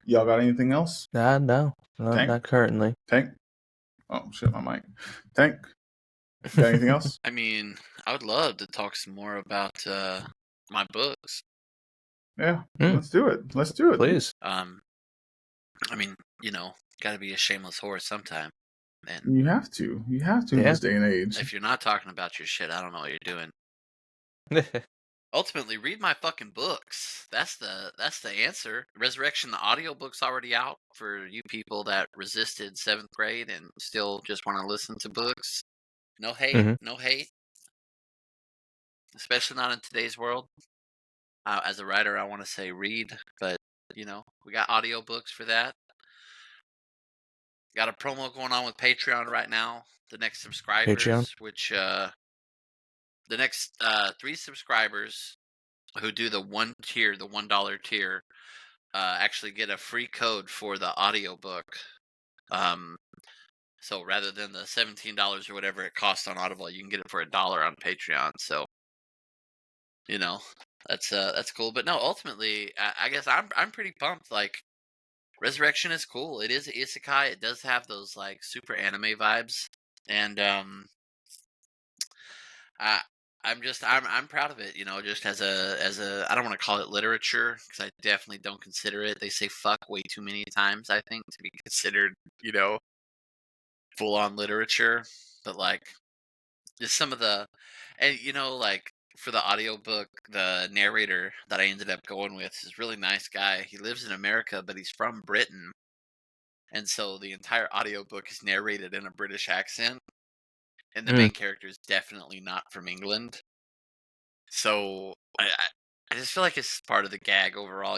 Y'all got anything else? No, Tank? not currently. Tank? Oh shit, my mic. Tank? Got anything else? I mean, I would love to talk some more about my books. Yeah, let's do it. Let's do it. Please. I mean, gotta be a shameless horse sometime. And You have to. You have to in this day and age. if you're not talking about your shit, I don't know what you're doing. Ultimately, read my fucking books. That's the answer. Resurrection, the audiobook's already out for you people that resisted 7th grade and still just want to listen to books. No hate, no hate. Especially not in today's world. As a writer, I want to say read, but we got audiobooks for that. Got a promo going on with Patreon right now. The next subscribers, Patreon? which the next 3 subscribers who do the $1 tier, actually get a free code for the audiobook. So rather than the $17 or whatever it costs on Audible, you can get it for $1 on Patreon. So that's cool. But no, ultimately, I guess I'm pretty pumped. Like, Resurrection is cool. It is isekai. It does have those like super anime vibes, and I I'm proud of it. Just as a I don't want to call it literature because I definitely don't consider it. They say fuck way too many times, I think, to be considered full on literature. But like, just some of the, and like for the audiobook, the narrator that I ended up going with is a really nice guy. He lives in America, but he's from Britain. And so the entire audiobook is narrated in a British accent. And the main character is definitely not from England. So I just feel like it's part of the gag overall,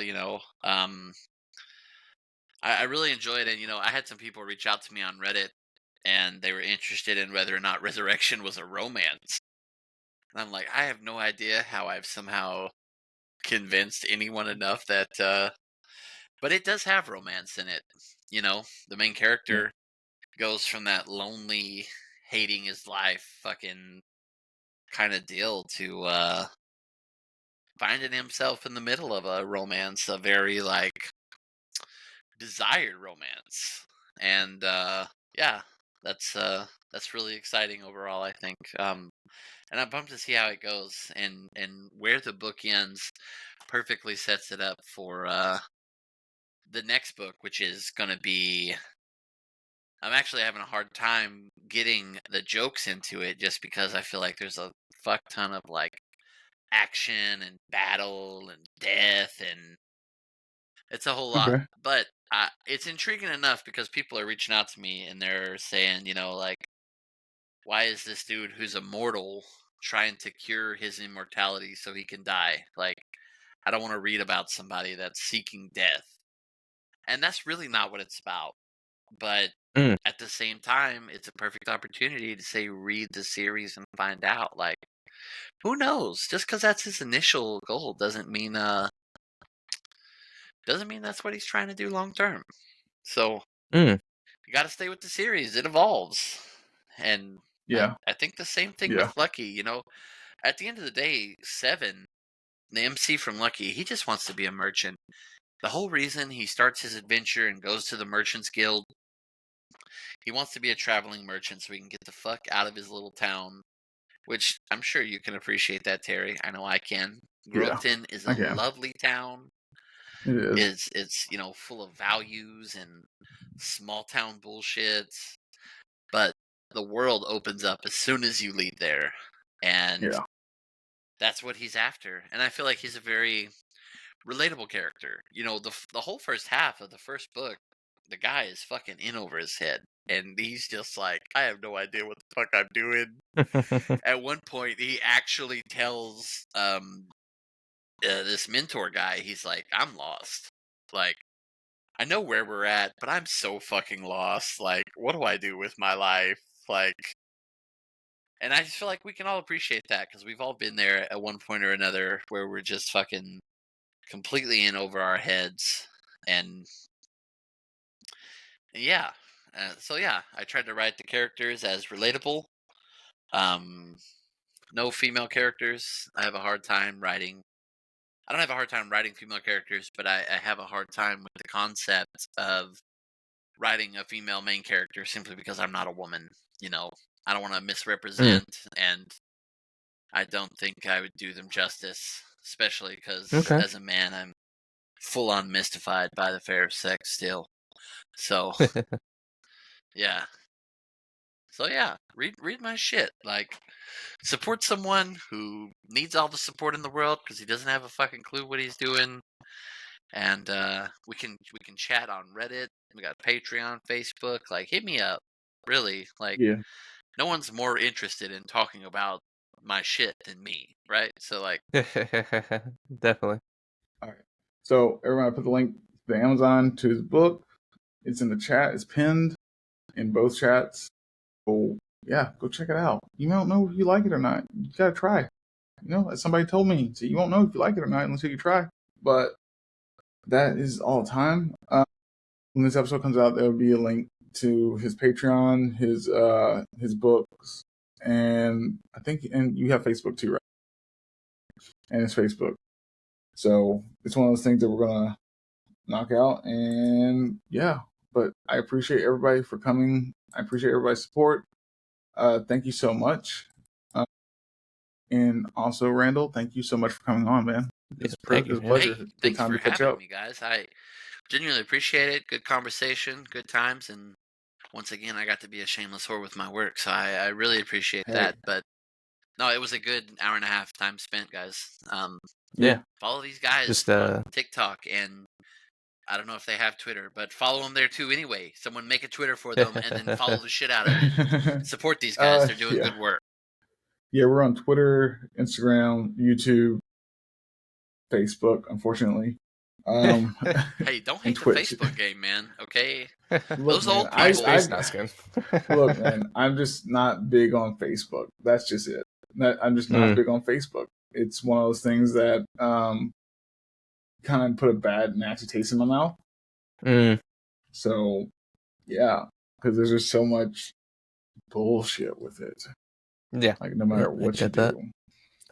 I really enjoyed it. I had some people reach out to me on Reddit and they were interested in whether or not Resurrection was a romance. And I'm like, I have no idea how I've somehow convinced anyone enough that but it does have romance in it. The main character goes from that lonely, hating his life fucking kind of deal to finding himself in the middle of a romance, a very like desired romance. And yeah, that's That's really exciting overall, I think. And I'm pumped to see how it goes, and where the book ends perfectly sets it up for the next book, which is going to be. I'm actually having a hard time getting the jokes into it, just because I feel like there's a fuck ton of like action and battle and death, and it's a whole lot. Okay. But it's intriguing enough because people are reaching out to me and they're saying, like, why is this dude who's immortal trying to cure his immortality so he can die? Like, I don't want to read about somebody that's seeking death. And that's really not what it's about. But Mm. at the same time, it's a perfect opportunity to say, read the series and find out. Like, who knows? Just because that's his initial goal doesn't mean that's what he's trying to do long term. So Mm. you got to stay with the series. It evolves. And Yeah. I think the same thing Yeah. with Lucky. At the end of the day, Seven, the MC from Lucky, he just wants to be a merchant. The whole reason he starts his adventure and goes to the Merchants Guild, he wants to be a traveling merchant so he can get the fuck out of his little town, which I'm sure you can appreciate that, Terry. I know I can. Yeah. Groveton is a I can. lovely town. It is. It's full of values and small town bullshit, but the world opens up as soon as you leave there, and Yeah. that's what he's after. And I feel like he's a very relatable character. The whole first half of the first book, the guy is fucking in over his head, and he's just like, I have no idea what the fuck I'm doing. At one point, he actually tells this mentor guy, he's like, I'm lost. Like, I know where we're at, but I'm so fucking lost. Like, what do I do with my life? Like, and I just feel like we can all appreciate that because we've all been there at one point or another where we're just fucking completely in over our heads. And yeah. So yeah, I tried to write the characters as relatable. No female characters. I have a hard time writing. I don't have a hard time writing female characters, but I have a hard time with the concept of writing a female main character simply because I'm not a woman. I don't want to Mm. misrepresent, and I don't think I would do them justice, especially because Okay. as a man, I'm full on mystified by the fair sex still. So yeah. So yeah, read my shit. Like, support someone who needs all the support in the world because he doesn't have a fucking clue what he's doing. And we can chat on Reddit. We got Patreon, Facebook. Like, hit me up. Really, like, Yeah. no one's more interested in talking about my shit than me, right? So like, Definitely. All right. So everyone, I put the link to the Amazon to his book. It's in the chat. It's pinned in both chats. So yeah, go check it out. You don't know if you like it or not. You gotta try. As somebody told me, so you won't know if you like it or not unless you try. But that is all the time. When this episode comes out, there will be a link to his Patreon, his books, and I think, and you have Facebook too, right? And his Facebook. So it's one of those things that we're gonna knock out, and yeah. But I appreciate everybody for coming. I appreciate everybody's support. Thank you so much. And also, Randall, thank you so much for coming on, man. It's Thank you. a Yeah. pleasure. hey, Good thanks time for to catch having up. me, guys. I genuinely appreciate it. Good conversation, good times, and once again, I got to be a shameless whore with my work, so I really appreciate Hey, that. But no, it was a good hour and a half time spent, guys. yeah. Follow these guys Just on TikTok, and I don't know if they have Twitter, but follow them there too anyway. Someone make a Twitter for them and then follow the shit out of it. Support these guys. They're doing Yeah. good work. Yeah, we're on Twitter, Instagram, YouTube, Facebook, unfortunately. Hey, don't and hate the Twitch. Facebook game, man. Okay, Look, those man, old Nice people. face masking. Look, man, I'm just not big on Facebook. That's just it. I'm just not big on Facebook. It's one of those things that kind of put a bad, nasty taste in my mouth. So, yeah, because there's just so much bullshit with it. Yeah. Like, no matter what you that. do.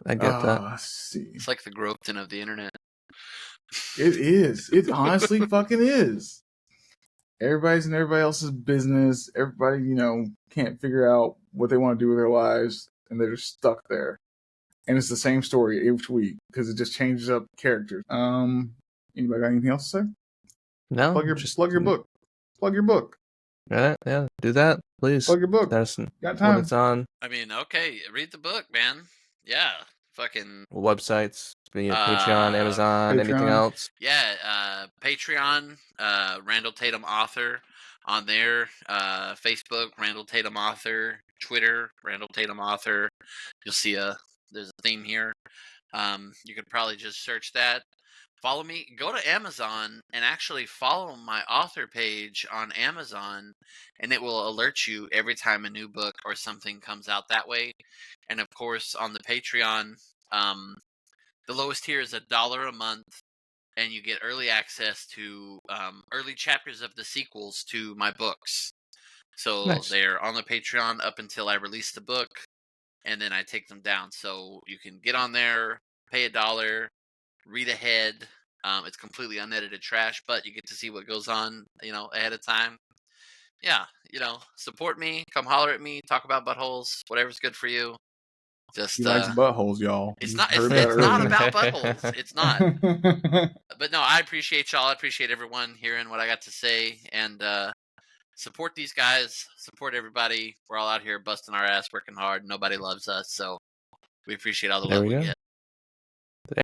I get that. Let's see. It's like the Groveton of the internet. It is. It honestly fucking is. everybody's in everybody else's business. Everybody, can't figure out what they want to do with their lives, and they're just stuck there. And it's the same story each week because it just changes up characters. Anybody got anything else to say? No, Plug your book. Plug your book. Yeah, do that, please. Plug your book. That's got time. When it's on. I mean, okay, read the book, man. Yeah, fucking websites, Patreon, Amazon, anything else. Yeah, Patreon, Randall Tatum author on there. Facebook, Randall Tatum author. Twitter, Randall Tatum author. You'll see there's a theme here. You could probably just search that. Follow me. Go to Amazon and actually follow my author page on Amazon, and it will alert you every time a new book or something comes out that way. And of course, on the Patreon, the lowest tier is $1 a month, and you get early access to early chapters of the sequels to my books. So Nice. they're on the Patreon up until I release the book, and then I take them down. So you can get on there, pay $1, read ahead. It's completely unedited trash, but you get to see what goes on, ahead of time. Yeah, support me, come holler at me, talk about buttholes, whatever's good for you. Just he likes buttholes, y'all. It's You not. heard It's that not earlier. about buttholes. It's not. But no, I appreciate y'all. I appreciate everyone hearing what I got to say, and support these guys. Support everybody. We're all out here busting our ass, working hard. Nobody loves us, so we appreciate all the There love we we go. get.